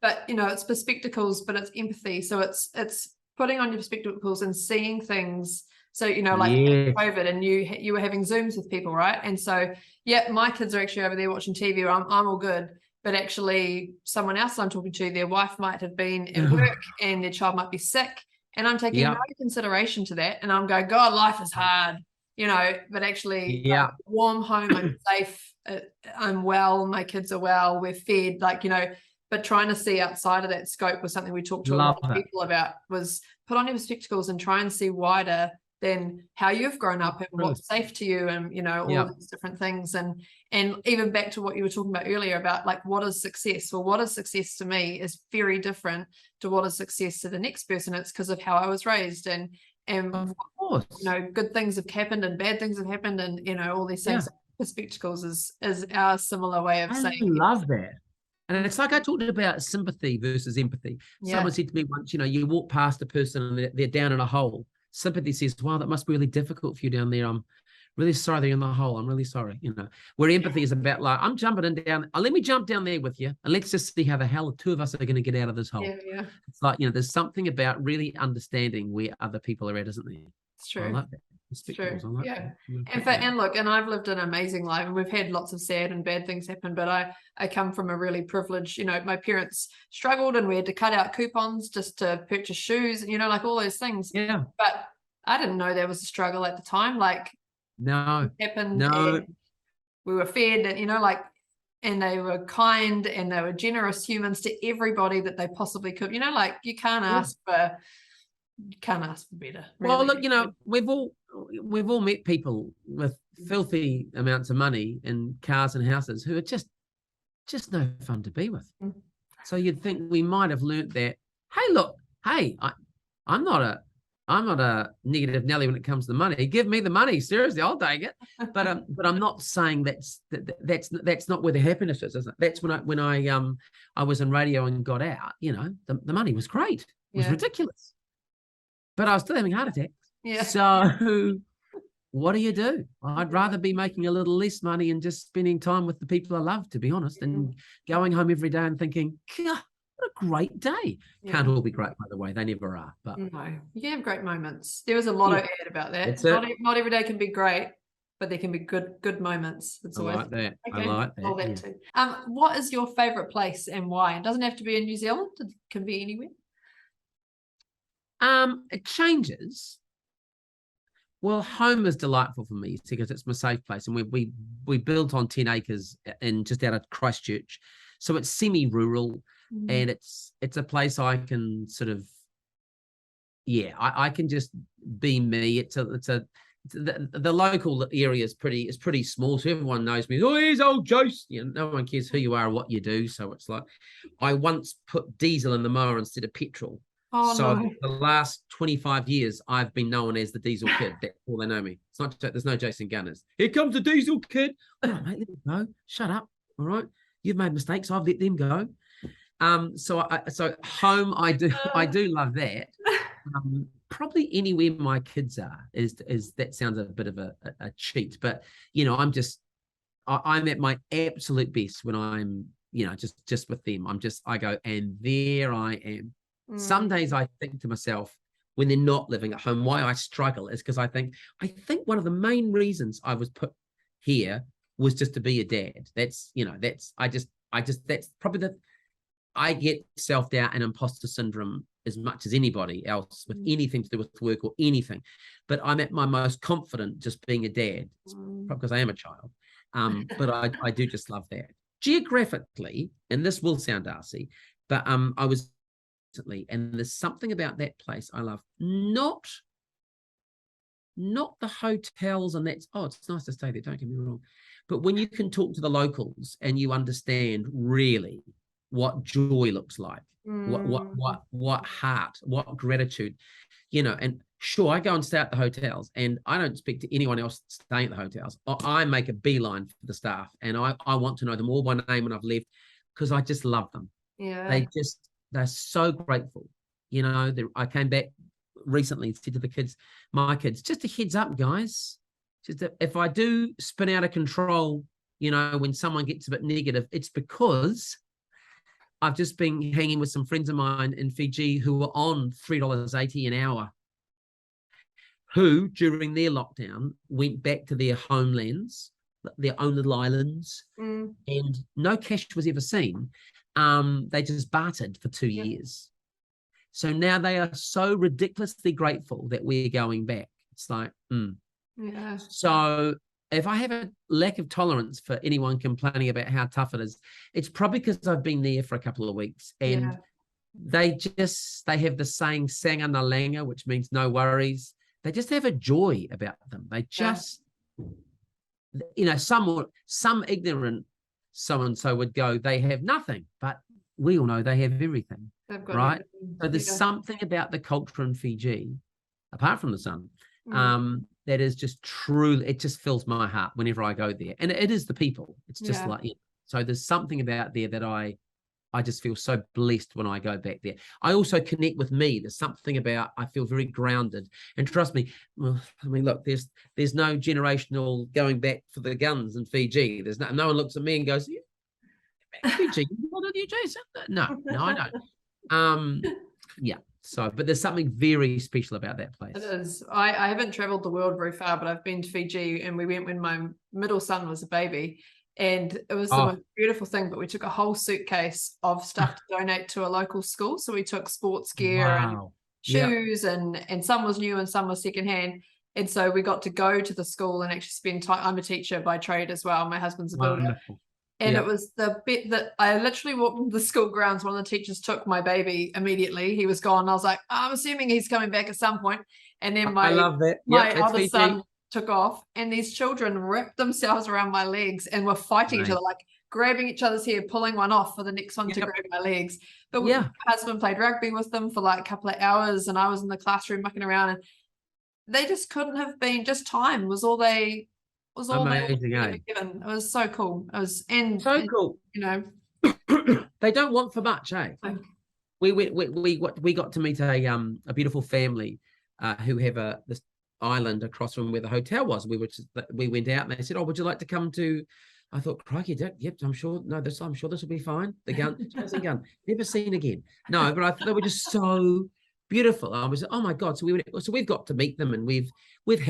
But, it's perspectacles, but it's empathy. So it's putting on your perspectacles and seeing things. So, like COVID, and you were having Zooms with people, right? And so, my kids are actually over there watching TV, or I'm all good. But actually, someone else I'm talking to, their wife might have been at work and their child might be sick. And I'm taking no consideration to that. And I'm going, God, life is hard, but actually, warm home, I'm safe, I'm well, my kids are well, we're fed, but trying to see outside of that scope was something we talked to a lot of people about, was put on your spectacles and try and see wider than how you've grown up and what's safe to you, and all these different things, and even back to what you were talking about earlier about like, what is success? Well, what is success to me is very different to what is success to the next person. It's because of how I was raised, and of course, good things have happened and bad things have happened, and all these things. Perspectacles is our similar way of saying. I love that. And it's like I talked about sympathy versus empathy. Someone said to me once, you walk past a person and they're down in a hole. Sympathy says, wow, that must be really difficult for you down there. I'm really sorry they're in the hole. I'm really sorry. Where empathy is about like, I'm jumping in down. Let me jump down there with you, and let's just see how the hell the two of us are going to get out of this hole. It's like, there's something about really understanding where other people are at, isn't there? It's true. I like that. True. And look, and I've lived an amazing life, and we've had lots of sad and bad things happen, but I come from a really privileged, my parents struggled and we had to cut out coupons just to purchase shoes, like all those things. But I didn't know there was a struggle at the time. Like, no, it happened. And we were fed, and and they were kind and they were generous humans to everybody that they possibly could. You know, like you can't ask for better. Well, really. look, you know, we've all met people with filthy amounts of money and cars and houses who are just no fun to be with. So you'd think we might have learnt that. Hey, look, I'm not a negative Nelly when it comes to the money. Give me the money, seriously, I'll take it. But I'm not saying that's not where the happiness is, isn't it? That's when I was in radio and got out. You know, the money was great. It was ridiculous, but I was still having heart attacks. Yeah. So what do? I'd rather be making a little less money and just spending time with the people I love, to be honest, and going home every day and thinking, God, what a great day. Can't all be great, by the way. They never are. But no, you can have great moments. There was a Lotto ad about that. Not every day can be great, but there can be good moments. It's always like that. Okay. I like that. All that too. What is your favorite place and why? It doesn't have to be in New Zealand. It can be anywhere. It changes. Well, home is delightful for me because it's my safe place, and we built on 10 acres in just out of Christchurch, so it's semi-rural, and it's a place I can sort of, I can just be me. The local area is pretty small, so everyone knows me. Oh, here's old Jason. You know, no one cares who you are or what you do. So it's like, I once put diesel in the mower instead of petrol. Oh, so no. the last 25 years, I've been known as the diesel kid. That's all they know me. It's not. There's no Jason Gunn. Here comes the diesel kid. Oh, mate, let me go. Shut up. All right. You've made mistakes. I've let them go. So home, I do love that. Probably anywhere my kids are is that sounds a bit of a cheat, but you know, I'm at my absolute best when I'm, you know, just with them. I go, and there I am. Some days I think to myself, when they're not living at home, why I struggle is because I think one of the main reasons I was put here was just to be a dad. That's probably I get self-doubt and imposter syndrome as much as anybody else with anything to do with work or anything. But I'm at my most confident just being a dad, because I am a child. But I do just love that. Geographically, and this will sound arsey, but I was recently, and there's something about that place I love. Not the hotels, and it's nice to stay there, don't get me wrong. But when you can talk to the locals and you understand really what joy looks like, what heart, what gratitude, you know. And sure, I go and stay at the hotels, and I don't speak to anyone else staying at the hotels. I make a beeline for the staff, and I want to know them all by name when I've left, because I just love them. Yeah, they're so grateful. You know, I came back recently and said to my kids, just a heads up, guys. Just if I do spin out of control, you know, when someone gets a bit negative, it's because I've just been hanging with some friends of mine in Fiji who were on $3.80 an hour, who during their lockdown went back to their homelands, their own little islands, and no cash was ever seen. They just bartered for 2 years. So now they are so ridiculously grateful that we're going back. It's like, So if I have a lack of tolerance for anyone complaining about how tough it is, it's probably because I've been there for a couple of weeks, and they have the saying "sanga langa," which means no worries. They just have a joy about them. They just, you know, some ignorant so-and-so would go, they have nothing, but we all know they have everything, right? Everything. So there's something about the culture in Fiji, apart from the sun, that is just true. It just fills my heart whenever I go there. And it is the people. It's just like, so there's something about there that I just feel so blessed when I go back there. I also connect with me. There's something about, I feel very grounded. And trust me, well, I mean, look, there's no generational going back for the guns in Fiji. There's no one looks at me and goes, Fiji, what did you, Jason? No, I don't. So, but there's something very special about that place. It is. I haven't traveled the world very far, but I've been to Fiji, and we went when my middle son was a baby, and it was the most beautiful thing. But we took a whole suitcase of stuff to donate to a local school. So we took sports gear and shoes, and some was new and some was secondhand. And so we got to go to the school and actually spend time. I'm a teacher by trade as well. My husband's a builder. And it was the bit that I literally walked into the school grounds. One of the teachers took my baby immediately. He was gone. I was like, I'm assuming he's coming back at some point. And then I love that. my Yep, other son took off, and these children wrapped themselves around my legs and were fighting each other, like grabbing each other's hair, pulling one off for the next one to grab my legs. But my husband played rugby with them for like a couple of hours, and I was in the classroom mucking around, and they just couldn't have been, just time was all they amazing, they were given. It was so cool. It was and cool. You know, they don't want for much, eh? We got to meet a beautiful family who have this island across from where the hotel was. We went out, and they said, "Oh, would you like to come to?" I thought, crikey, yep, I'm sure. No, I'm sure this will be fine. The Gunn, never seen again. No, but I thought they were just so beautiful. I was, oh my God. So we've got to meet them, and we've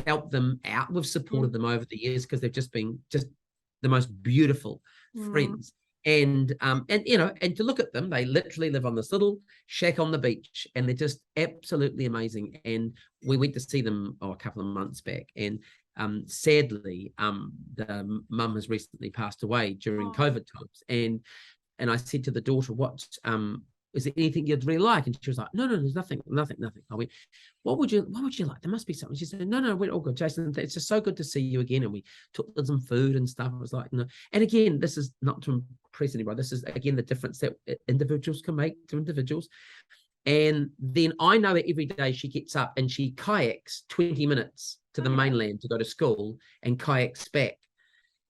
helped them out. We've supported them over the years because they've just been the most beautiful friends. And you know, and to look at them, they literally live on this little shack on the beach, and they're just absolutely amazing. And we went to see them a couple of months back, and sadly, the mum has recently passed away during COVID times. And I said to the daughter, "What is there anything you'd really like?" And she was like, "No, there's nothing." I went, what would you like? There must be something. She said, "No, we're all good, Jason. It's just so good to see you again." And we took them some food and stuff. I was like, no. And again, this is not to impress anybody. This is again the difference that individuals can make to individuals. And then I know that every day she gets up and she kayaks 20 minutes to the mainland to go to school and kayaks back.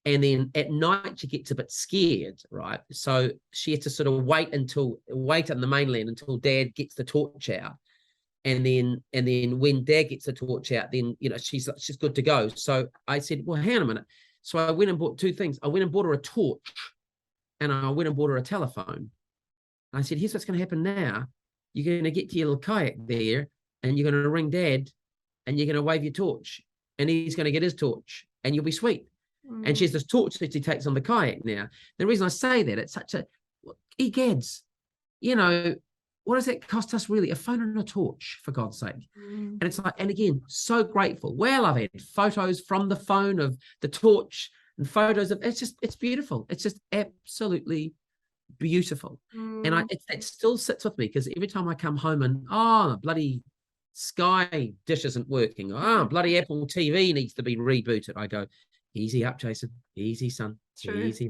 And then at night she gets a bit scared, right? So she had to sort of wait on the mainland until Dad gets the torch out. And then when Dad gets the torch out, then you know she's good to go. So I said, well, hang on a minute. So I went and bought two things. I went and bought her a torch, and I went and bought her a telephone. And I said, here's what's going to happen now. You're going to get to your little kayak there, and you're going to ring Dad, and you're going to wave your torch, and he's going to get his torch, and you'll be sweet. And she has this torch that she takes on the kayak now. The reason I say that, it's such a, egads, you know, what does that cost us really? A phone and a torch, for God's sake. And it's like, and again, so grateful. Well, I've had photos from the phone of the torch and photos of, it's beautiful. It's just absolutely beautiful. And it still sits with me, because every time I come home and, the bloody Sky dish isn't working. Bloody Apple TV needs to be rebooted. I go, easy up, Jason. Easy, son. Easy.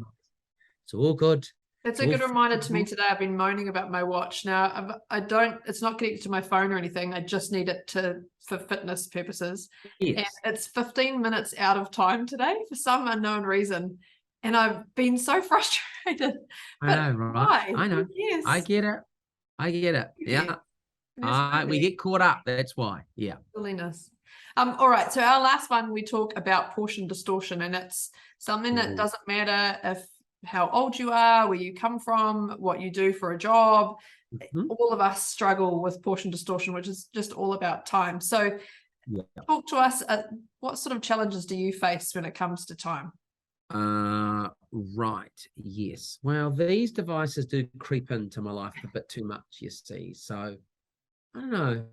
It's all good. It's a good reminder to me today. I've been moaning about my watch. Now, it's not connected to my phone or anything. I just need it for fitness purposes. Yes. And it's 15 minutes out of time today for some unknown reason. And I've been so frustrated. I know, right? Why? I know. Yes. I get it. Yeah. We get caught up. That's why. Yeah. Silliness. All right. So our last one, we talk about portion distortion, and it's something that doesn't matter how old you are, where you come from, what you do for a job. All of us struggle with portion distortion, which is just all about time. So talk to us. What sort of challenges do you face when it comes to time? Right. Yes. Well, these devices do creep into my life a bit too much, you see. So I don't know.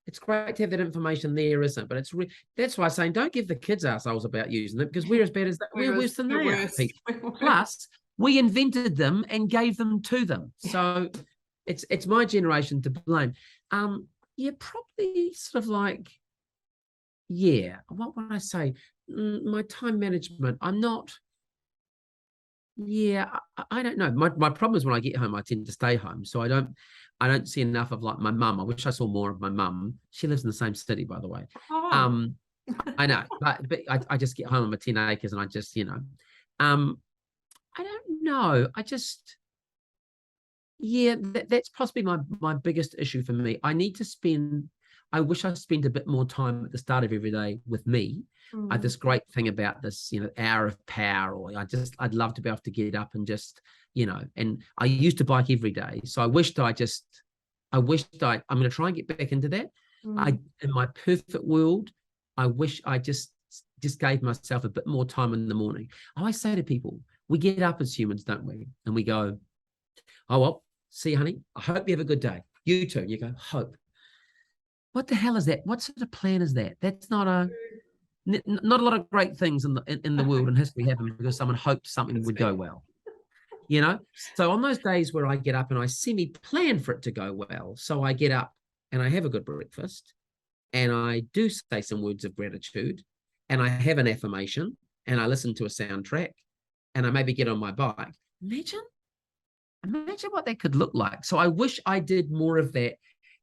It's great to have that information there, isn't it? But that's why I'm saying don't give the kids assholes about using them, because we're as bad as that. We're worse than they are. Plus, we invented them and gave them to them. So it's my generation to blame. Probably sort of like, what would I say? My time management. I'm not. I don't know. My problem is when I get home, I tend to stay home. So I don't see enough of like my mum. I wish I saw more of my mum. She lives in the same city, by the way. I know, but I just get home. I'm a 10 acres, and I just, I don't know. That's possibly my biggest issue for me. I wish I spent a bit more time at the start of every day with me. I had this great thing about this, hour of power, or I'd love to be able to get up and just, and I used to bike every day. So I'm going to try and get back into that. In my perfect world, I wish I just gave myself a bit more time in the morning. I always say to people, we get up as humans, don't we? And we go, oh, well, see you, honey. I hope you have a good day. You too. And you go, hope. What the hell is that? What sort of plan is that? That's not not a lot of great things in the world and history happen because someone hoped something would go well. You know, so on those days where I get up and I semi-plan for it to go well, so I get up and I have a good breakfast and I do say some words of gratitude and I have an affirmation and I listen to a soundtrack and I maybe get on my bike. Imagine what that could look like. So I wish I did more of that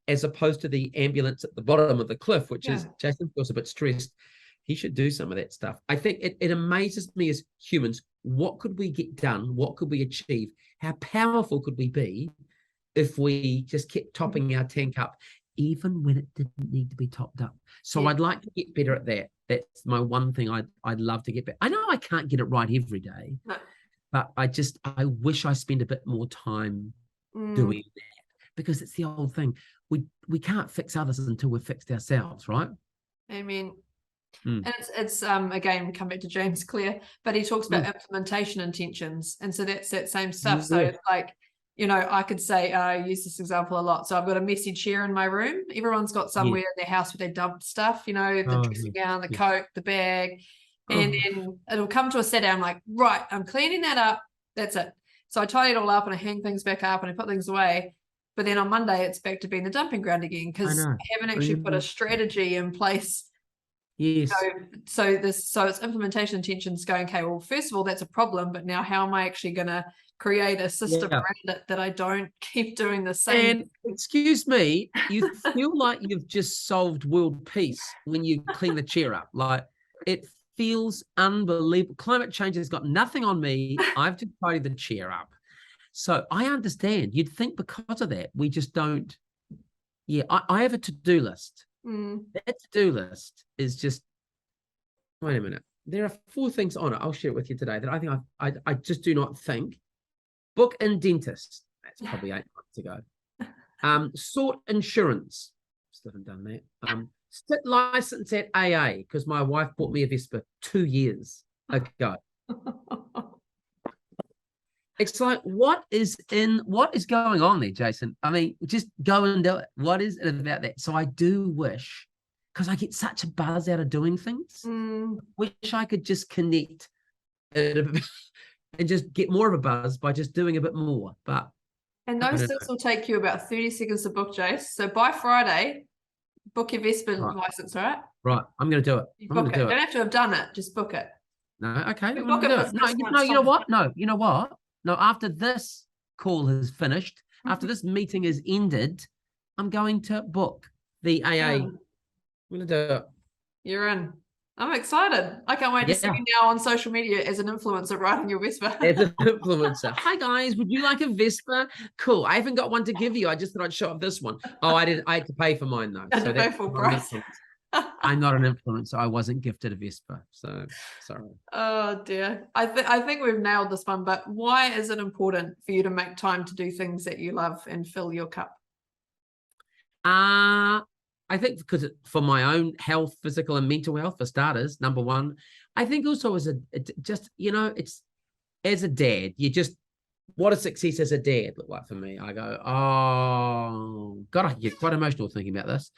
as opposed to the ambulance at the bottom of the cliff, which is Jason feels a bit stressed. He should do some of that stuff. I think it amazes me as humans. What could we get done? What could we achieve? How powerful could we be if we just kept topping our tank up, even when it didn't need to be topped up? So I'd like to get better at that. That's my one thing I'd love to get better. I know I can't get it right every day, but I wish I spent a bit more time doing that, because it's the old thing. We can't fix others until we've fixed ourselves, right? I mean, and it's again, we come back to James Clear, but he talks about implementation intentions. And so that's that same stuff. So like, you know, I could say, I use this example a lot. So I've got a message here in my room. Everyone's got somewhere in their house where they dump stuff, you know, the dressing gown, the coat, the bag. And then it'll come to a set down, I'm like, right, I'm cleaning that up. That's it. So I tidy it all up and I hang things back up and I put things away. But then on Monday, it's back to being the dumping ground again, because I haven't actually put a strategy in place. Yes. So it's implementation intentions going, okay, well, first of all, that's a problem, but now how am I actually going to create a system around it that I don't keep doing the same? And excuse me, you feel like you've just solved world peace when you clean the chair up. Like, it feels unbelievable. Climate change has got nothing on me. I've just tidied the chair up. So I understand. You'd think because of that, we just don't. Yeah, I have a to-do list. That to-do list is just, wait a minute. There are 4 things on it. I'll share it with you today that I think I just do not think. Book and dentist. That's probably 8 months ago. Sort insurance. Still haven't done that. Sit license at AA, because my wife bought me a Vespa 2 years ago. It's like, what is going on there, Jason? I mean, just go and do it. What is it about that? So I do wish, because I get such a buzz out of doing things, wish I could just connect and just get more of a buzz by just doing a bit more. And those things will take you about 30 seconds to book, Jace. So by Friday, book your Vespa license, right? Right. I'm going to do it. You book it. You don't have to have done it. Just book it. No, okay. I'm going to do it. No, you know what? No, you know what? No, after this call has finished, after this meeting is ended, I'm going to book the AA. I'm going to do it. You're in. I'm excited. I can't wait to see you now on social media as an influencer riding your Vespa. As an influencer. Hi, guys. Would you like a Vespa? Cool. I haven't got one to give you. I just thought I'd show off this one. Oh, I had to pay for mine, though. So that's full price. I'm not an influencer. I wasn't gifted a Vespa, so sorry. Oh dear. I think we've nailed this one, but why is it important for you to make time to do things that you love and fill your cup? I think because for my own health, physical and mental health, for starters, number one. I think also as it's as a dad, what does success as a dad look like for me? I go, oh God, I get quite emotional thinking about this.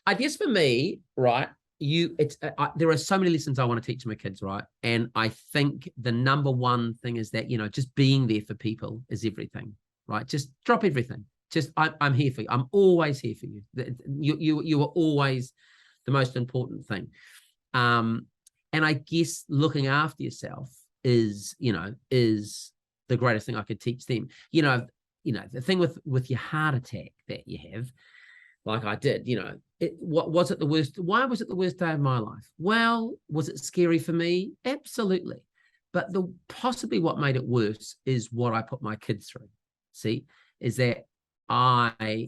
I guess for me, right, there are so many lessons I want to teach my kids, right? And I think the number one thing is that, just being there for people is everything, right? Just drop everything. Just, I'm here for you. I'm always here for you. You are always the most important thing. And I guess looking after yourself is the greatest thing I could teach them. The thing with your heart attack that you have, like I did, what was it the worst? Why was it the worst day of my life? Well, was it scary for me? Absolutely. But possibly what made it worse is what I put my kids through. See, is that I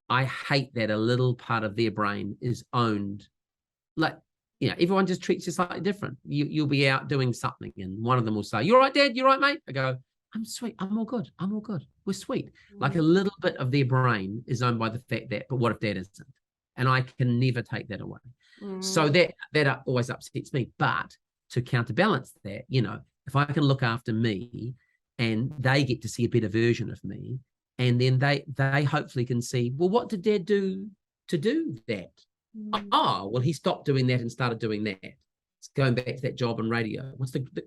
hate that a little part of their brain is owned. Like, everyone just treats you slightly different. You'll be out doing something and one of them will say, "You all right, Dad? You all right, mate?" I go, "I'm sweet. I'm all good. I'm all good. We're sweet." Like a little bit of their brain is owned by the fact that, but what if Dad isn't? And I can never take that away. So that always upsets me. But to counterbalance that, if I can look after me and they get to see a better version of me, and then they hopefully can see, well, what did Dad do to do that? Oh, well, he stopped doing that and started doing that. It's going back to that job in radio.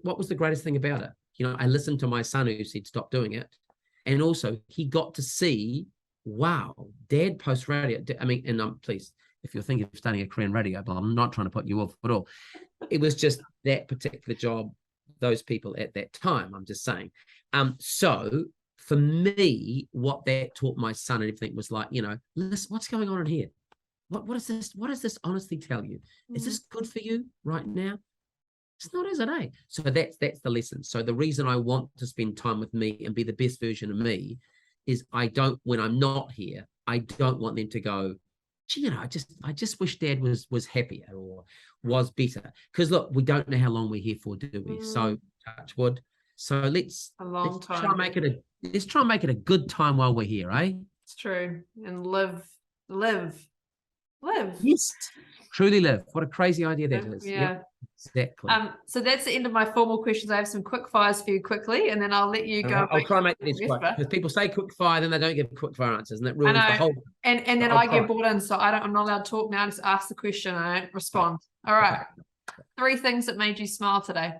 What was the greatest thing about it? You know, I listened to my son who said stop doing it. And also he got to see, wow, Dad posts radio. I mean, and please, if you're thinking of starting a career in radio, but I'm not trying to put you off at all. It was just that particular job, those people at that time, I'm just saying. So for me, what that taught my son and everything was like, you know, listen, what's going on in here? What is this? What does this honestly tell you? Is this good for you right now? It's not, is it, eh? So that's the lesson. So the reason I want to spend time with me and be the best version of me is when I'm not here, I don't want them to go, gee, you know, I just wish Dad was happier or was better. Because look, we don't know how long we're here for, do we? So touch wood. So let's try and make it a good time while we're here, eh? It's true. And live. Yes. Truly live. What a crazy idea that is. Yeah. Yep, exactly. So that's the end of my formal questions. I have some quick fires for you quickly, and then I'll let you go. I'll try and make these quick, because people say quick fire, then they don't give quick fire answers, and that ruins the whole. And then I get bored in, so I'm not allowed to talk now. I just ask the question. I don't respond. All right. Okay. 3 things that made you smile today.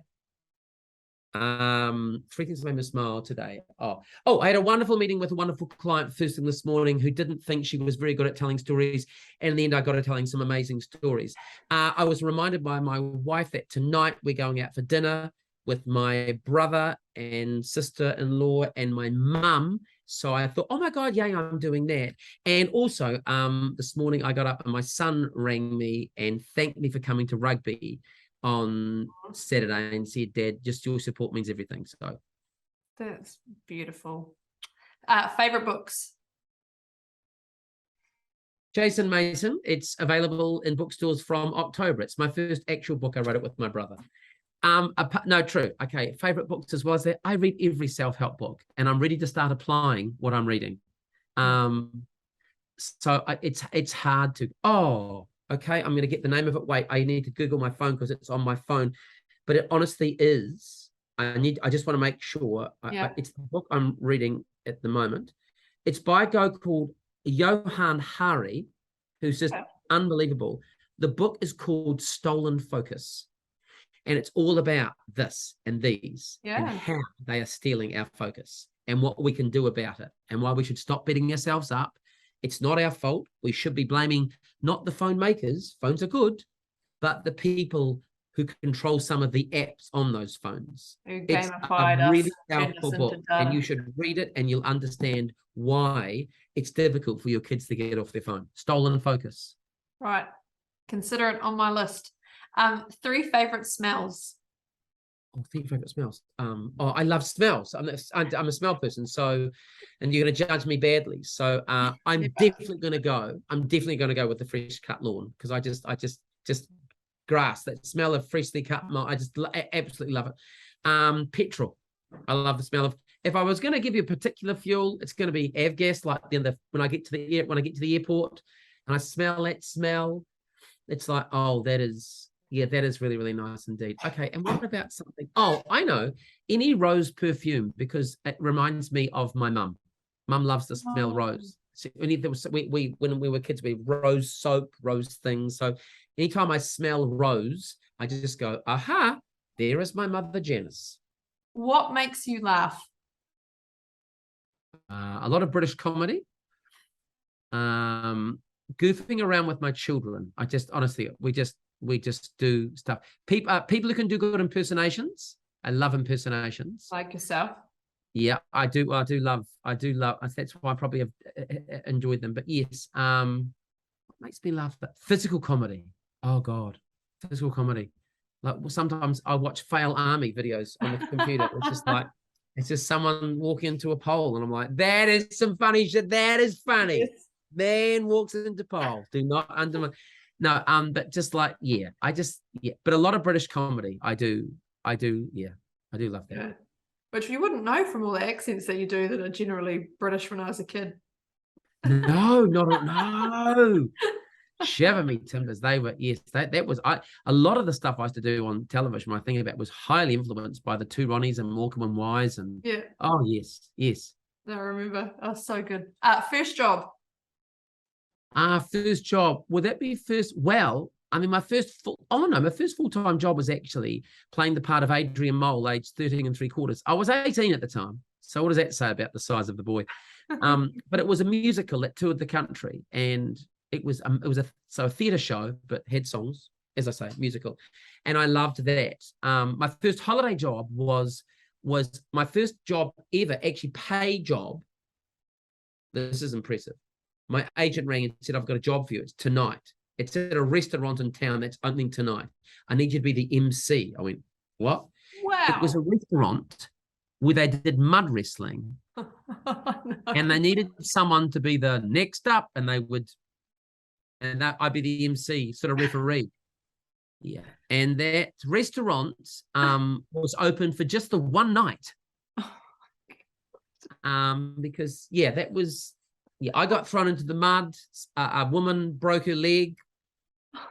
3 things that made me smile today. Oh, I had a wonderful meeting with a wonderful client first thing this morning who didn't think she was very good at telling stories. And in the end, I got her telling some amazing stories. I was reminded by my wife that tonight we're going out for dinner with my brother and sister-in-law and my mum. So I thought, oh my God, yay, I'm doing that. And also this morning I got up and my son rang me and thanked me for coming to rugby on Saturday and said, Dad, just your support means everything. So that's beautiful. Favorite books? Jason Mason. It's available in bookstores from October. It's my first actual book. I wrote it with my brother. No, true. Okay. Favorite books as well as that. I read every self-help book and I'm ready to start applying what I'm reading. So it's hard to, okay, I'm going to get the name of it. Wait, I need to Google my phone because it's on my phone. But it honestly is. I just want to make sure. It's the book I'm reading at the moment. It's by a guy called Johan Hari, who's just unbelievable. The book is called Stolen Focus. And it's all about this and these and how they are stealing our focus and what we can do about it and why we should stop beating ourselves up. It's not our fault. We should be blaming not the phone makers. Phones are good, but the people who control some of the apps on those phones. It's a really powerful book, and you should read it and you'll understand why it's difficult for your kids to get off their phone. Stolen Focus. Right. Consider it on my list. 3 favorite smells. 3 favorite smells. I love smells. I'm a smell person. So, and you're going to judge me badly. So I'm definitely going to go with the fresh cut lawn because I just grass, that smell of freshly cut. I absolutely love it. Petrol. I love the smell of. If I was going to give you a particular fuel, it's going to be avgas. Like when I get to the airport and I smell that smell, it's like, oh, that is really, really nice indeed. Okay, and what about something? Oh, I know. Any rose perfume, because it reminds me of my mum. Mum loves to smell rose. So when we were kids, we rose soap, rose things. So anytime I smell rose, I just go, aha, there is my mother Janice. What makes you laugh? A lot of British comedy. Goofing around with my children. I just honestly, we just do stuff. People who can do good impersonations. I love impersonations. Like yourself? Yeah, I do love. That's why I probably have enjoyed them. But yes, what makes me laugh? But physical comedy. Oh God, physical comedy. Like sometimes I watch fail army videos on the computer. It's just someone walking into a pole, and I'm like, that is some funny shit. That is funny. Yes. Man walks into pole. Do not undermine. No, but just like, but a lot of British comedy. I do love that. Yeah. Which you wouldn't know from all the accents that you do that are generally British when I was a kid. No. Shiver me timbers. They were, that was, a lot of the stuff I used to do on television, my thing about was highly influenced by the two Ronnies and Morecambe and Wise and, yes. I remember. Oh, so good. First job. First job. Would that be first? Well, I mean, my first full-time job was actually playing the part of Adrian Mole, aged 13 3/4. I was 18 at the time. So what does that say about the size of the boy? But it was a musical that toured the country, and it was a theatre show, but had songs, as I say, musical, and I loved that. My first holiday job was my first job ever, actually paid job. This is impressive. My agent rang and said, "I've got a job for you. It's tonight. It's at a restaurant in town that's opening tonight. I need you to be the MC." I went, "What?" Wow. It was a restaurant where they did mud wrestling. No. And they needed someone to be the next up, and I'd be the MC, sort of referee. Yeah. And that restaurant was open for just the one night. Because I got thrown into the mud. A woman broke her leg.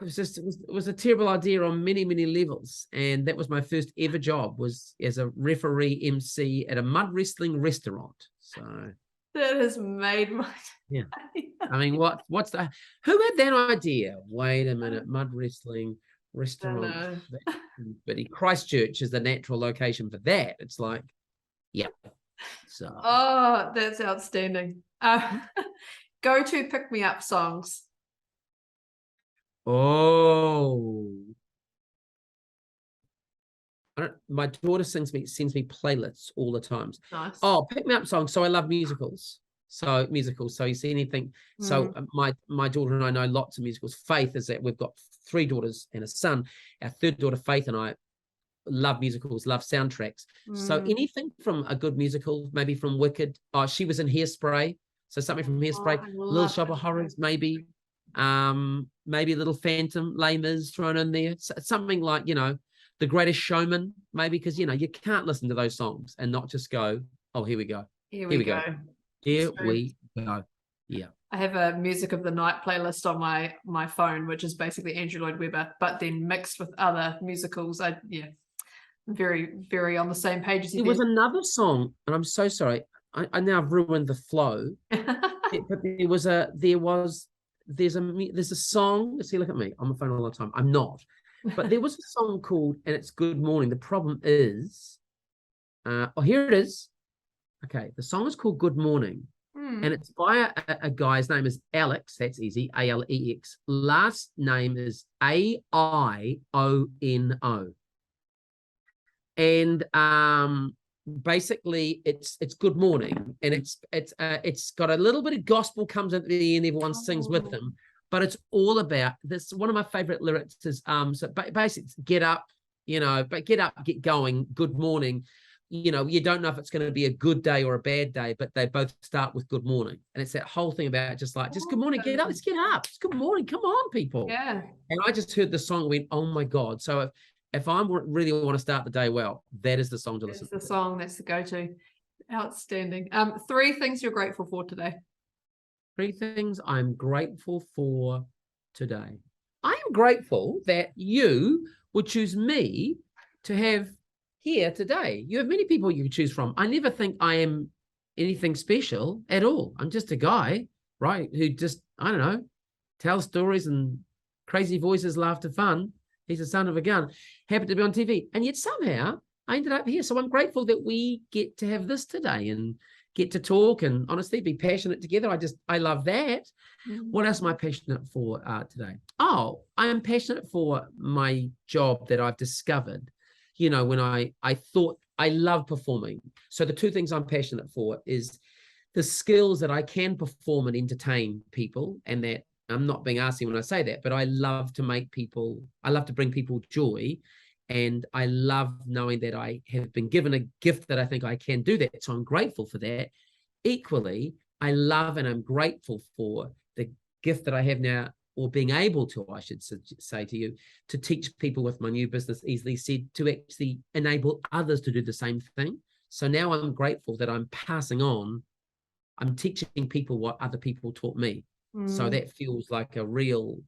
It was a terrible idea on many, many levels. And that was my first ever job, was as a referee MC at a mud wrestling restaurant. So that has made my day. I mean, who had that idea? Wait a minute, mud wrestling restaurant. But Christchurch is the natural location for that. It's like, yeah. So that's outstanding. Go to pick me up songs. My daughter sends me playlists all the time. Nice. Pick me up songs. So I love musicals. So you see anything. So my daughter and I know lots of musicals. Faith is that we've got 3 daughters and a son. Our third daughter, Faith, and I love musicals, love soundtracks. So anything from a good musical, maybe from Wicked. She was in Hairspray. So something from Hairspray. Little Shop of Horrors, maybe. Maybe a little Phantom, Les Mis thrown in there. Something like, The Greatest Showman, maybe, because, you can't listen to those songs and not just go, oh, here we go. Here we go. Here we go. Yeah. I have a Music of the Night playlist on my phone, which is basically Andrew Lloyd Webber, but then mixed with other musicals. Very, very on the same page as you. There was another song, and I'm so sorry. I now have ruined the flow. But there's a song. See, look at me. I'm on the phone all the time. I'm not. But there was a song called, and it's Good Morning. The problem is, here it is. Okay, the song is called Good Morning. And it's by a guy's name is Alex. That's easy. Alex. Last name is Aiono. And basically it's Good Morning, and it's got a little bit of gospel comes at the end. Everyone sings with them, but it's all about this. One of my favorite lyrics is so basically get up, but get up, get going. Good morning. You don't know if it's going to be a good day or a bad day, but they both start with good morning. And it's that whole thing about just good morning, get up, let's get up. It's good morning, come on, people. Yeah. And I just heard the song and went, oh my God. So if I really want to start the day well, that is the song to listen to. That's the song, that's the go-to. Outstanding. 3 things you're grateful for today. 3 things I'm grateful for today. I am grateful that you would choose me to have here today. You have many people you can choose from. I never think I am anything special at all. I'm just a guy, right, who just, I don't know, tells stories and crazy voices, laughter, fun. He's a son of a gun. Happened to be on TV. And yet somehow I ended up here. So I'm grateful that we get to have this today and get to talk and honestly be passionate together. I love that. What else am I passionate for today? I am passionate for my job that I've discovered. When I thought I love performing. So the 2 things I'm passionate for is the skills that I can perform and entertain people, and that I'm not being arsy when I say that, but I love to bring people joy, and I love knowing that I have been given a gift that I think I can do that. So I'm grateful for that. Equally, I love and I'm grateful for the gift that I have now, or being able to, I should say to you, to teach people with my new business, Easily Said, to actually enable others to do the same thing. So now I'm grateful that I'm passing on, I'm teaching people what other people taught me. So that feels like a real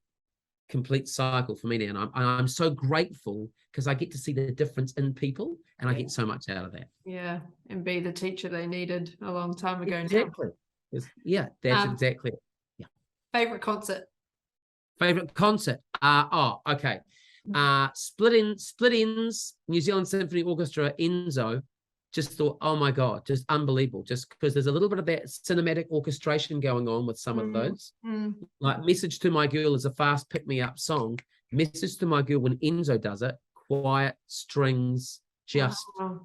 complete cycle for me now. And I'm so grateful because I get to see the difference in people, and I get so much out of that. Yeah, and be the teacher they needed a long time ago. Exactly. Yeah, that's exactly it. Favorite concert? Favorite concert? Okay. Split Ends, New Zealand Symphony Orchestra, Enzo. Just thought, oh my God, just unbelievable. Just because there's a little bit of that cinematic orchestration going on with some of those. Like Message to My Girl is a fast pick-me-up song. Message to My Girl, when Enzo does it, quiet strings, just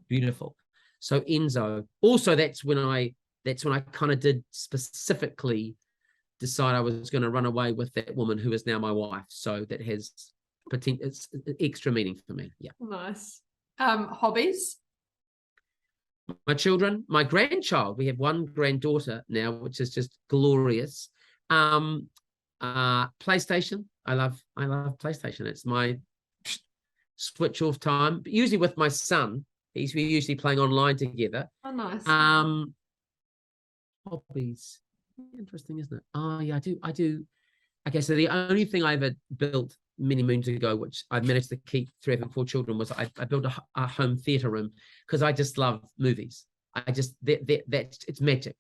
beautiful. So Enzo. Also, that's when I kind of did specifically decide I was going to run away with that woman who is now my wife. So that has it's extra meaning for me. Yeah. Nice. Hobbies? My children, my grandchild. We have one granddaughter now, which is just glorious. PlayStation. I love PlayStation. It's my switch off time. But usually with my son. We're usually playing online together. Oh, nice. Hobbies. Interesting, isn't it? Oh, yeah, I do. Okay, so the only thing I ever built many moons ago, which I managed to keep through having 4 children, was I built a home theater room because I just love movies. That's it's magic.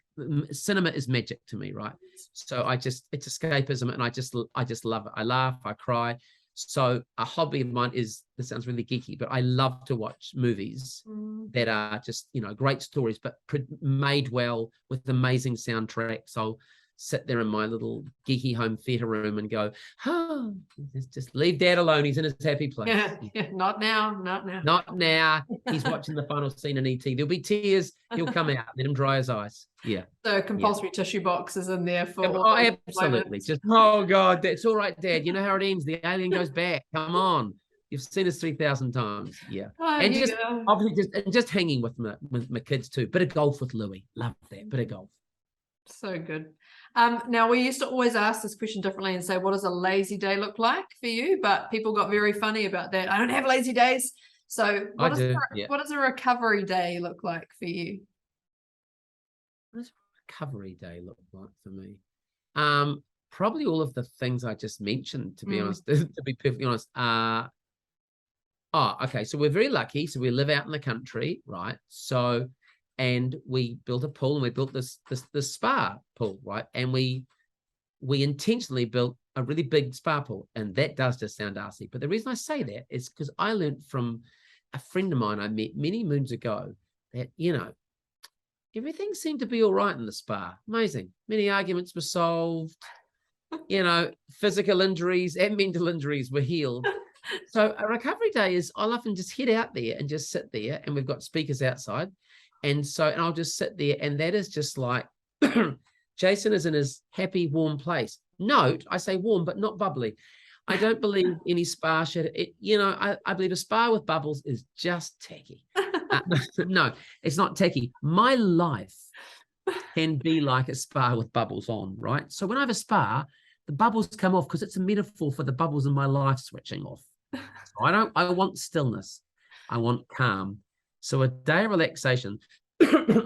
Cinema is magic to me, right? So it's escapism, and I just love it. I laugh, I cry. So a hobby of mine is, this sounds really geeky, but I love to watch movies that are just, great stories, but made well with amazing soundtracks. I'll sit there in my little geeky home theater room and go, just leave Dad alone. He's in his happy place. Yeah. Not now. Not now. He's watching the final scene in ET. There'll be tears. He'll come out. Let him dry his eyes. Yeah. So compulsory tissue box is in there for. Oh, absolutely. Just, oh God, that's all right, Dad. You know how it ends. The alien goes back. Come on. You've seen us 3,000 times. Yeah. And just obviously just hanging with my kids too. Bit of golf with Louis. Love that. Bit of golf. So good. Now we used to always ask this question differently and say, what does a lazy day look like for you? But people got very funny about that. I don't have lazy days. So what does a recovery day look like for you? What does a recovery day look like for me? Probably all of the things I just mentioned, to be honest, to be perfectly honest. Okay. So we're very lucky. So we live out in the country, right? So, and we built a pool, and we built this spa pool, right? And we intentionally built a really big spa pool, and that does just sound arsey. But the reason I say that is because I learned from a friend of mine I met many moons ago that, everything seemed to be all right in the spa. Amazing. Many arguments were solved. Physical injuries and mental injuries were healed. So a recovery day is, I'll often just head out there and just sit there, and we've got speakers outside. And I'll just sit there, and that is just like, Jason is in his happy, warm place. Note, I say warm, but not bubbly. I don't believe any spa should, I believe a spa with bubbles is just tacky. No, it's not tacky. My life can be like a spa with bubbles on, right? So when I have a spa, the bubbles come off because it's a metaphor for the bubbles in my life switching off. So I want stillness. I want calm. So a day of relaxation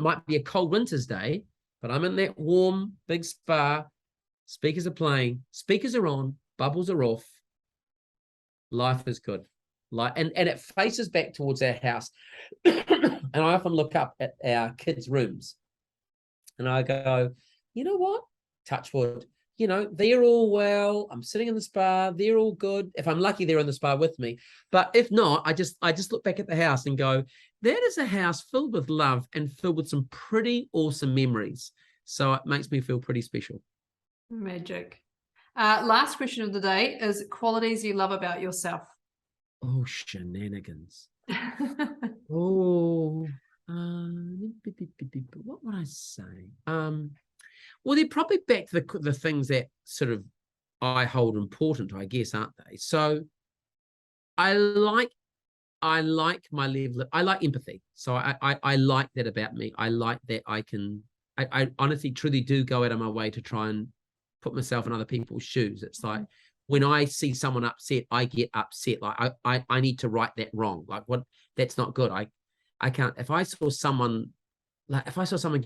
might be a cold winter's day, but I'm in that warm, big spa. Speakers are playing, speakers are on, bubbles are off. Life is good. And it faces back towards our house. And I often look up at our kids' rooms and I go, you know what? Touch wood. They're all well. I'm sitting in the spa. They're all good. If I'm lucky, they're in the spa with me. But if not, I just look back at the house and go, that is a house filled with love and filled with some pretty awesome memories. So it makes me feel pretty special. Magic. Last question of the day is qualities you love about yourself. Oh, shenanigans. What would I say? Well, they're probably back to the things that sort of I hold important, I guess, aren't they? So I like my level of, I like empathy. So I like that about me. I like that I honestly, truly do go out of my way to try and put myself in other people's shoes. It's like, when I see someone upset, I get upset. Like I need to right that wrong. Like that's not good. I can't, if I saw someone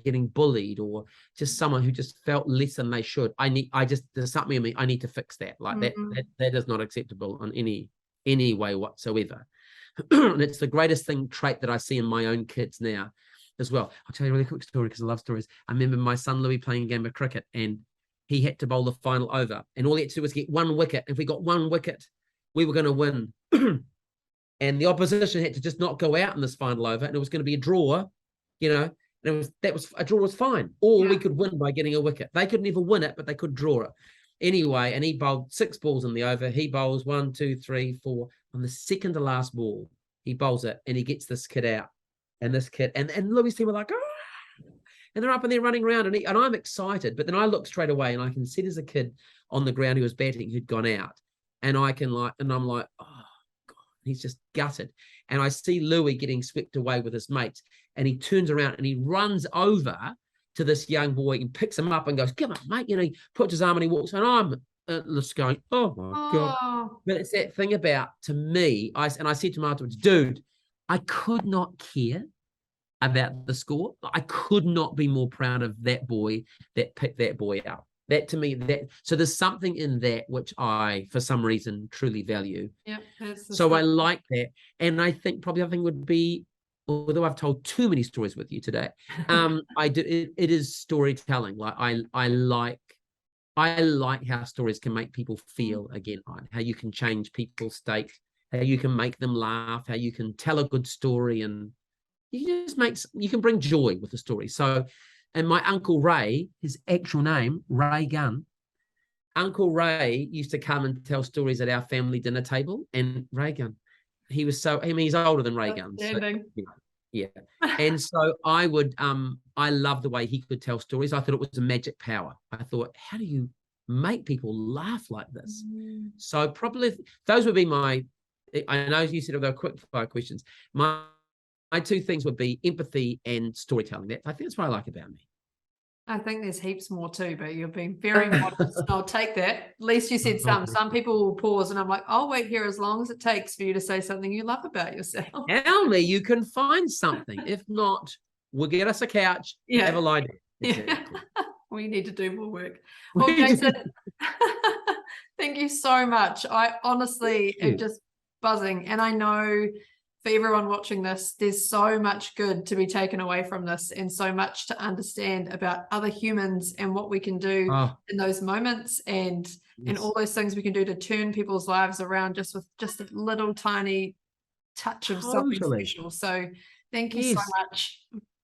getting bullied or just someone who just felt less than they should, there's something in me, I need to fix that. Like that is not acceptable on any way whatsoever. And it's the greatest trait that I see in my own kids now as well. I'll tell you a really quick story because I love stories. I remember my son Louis playing a game of cricket, and he had to bowl the final over, and all he had to do was get 1 wicket. If we got 1 wicket, we were going to win. And the opposition had to just not go out in this final over, and it was going to be a draw, and a draw was fine. Or we could win by getting a wicket. They could never win it, but they could draw it. Anyway, and he bowled 6 balls in the over. He bowls 1, 2, 3, 4. On the second to last ball, he bowls it, and he gets this kid out. And this kid, and Louis' team were like, oh, and they're up and they're running around, and I'm excited. But then I look straight away, and I can see there's a kid on the ground who was batting who'd gone out, and I'm like, oh. He's just gutted. And I see Louis getting swept away with his mates. And he turns around and he runs over to this young boy and picks him up and goes, come on, mate. He puts his arm and he walks. And I'm just going, oh, my God. But it's that thing about, to me, I said to him afterwards, dude, I could not care about the score. I could not be more proud of that boy that picked that boy up. That, to me, so there's something in that which I, for some reason, truly value. Yeah. So I like that. And I think probably the other thing would be, although I've told too many stories with you today, it is storytelling. Like I like how stories can make people feel again, right? How you can change people's state, how you can make them laugh, how you can tell a good story, and you can bring joy with the story. So, and my Uncle Ray, his actual name, Ray Gunn, Uncle Ray used to come and tell stories at our family dinner table. And Ray Gunn, he's older than Ray Gunn. So, yeah. And so I love the way he could tell stories. I thought it was a magic power. I thought, how do you make people laugh like this? So probably those would be I know you said there were quick fire questions. My 2 things would be empathy and storytelling. I think that's what I like about me. I think there's heaps more too, but you've been very modest. I'll take that. At least you said some. Some people will pause and I'm like, I'll wait here as long as it takes for you to say something you love about yourself. Tell me you can find something. If not, we'll get us a couch, have a lie down. Exactly. We need to do more work. Well, Jason, thank you so much. I honestly am just buzzing. And I know for everyone watching this, there's so much good to be taken away from this, and so much to understand about other humans and what we can do in those moments, and all those things we can do to turn people's lives around just with just a little tiny touch of something special. So thank you so much.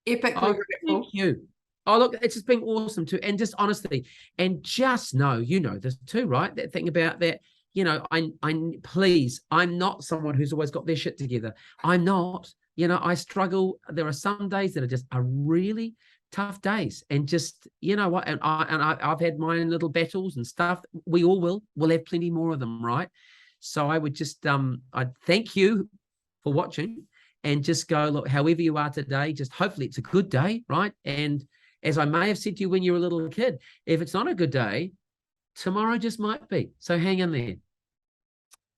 Epically grateful. Thank you. Oh, look, it's just been awesome too. And just honestly, and just know, this too, right? That thing about that. I'm not someone who's always got their shit together. I'm not, I struggle. There are some days that are really tough days, and just, what, and I've had my own little battles and stuff. We all will. We'll have plenty more of them, right? So I would just, I'd thank you for watching, and just go, look, however you are today, just hopefully it's a good day, right? And as I may have said to you when you were a little kid, if it's not a good day, tomorrow just might be. So hang in there.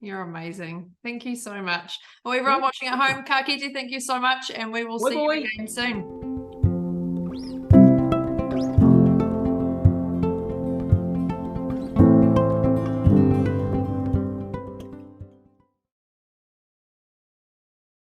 You're amazing. Thank you so much. Well, everyone watching at home, ka kite, thank you so much, and we will see you again soon.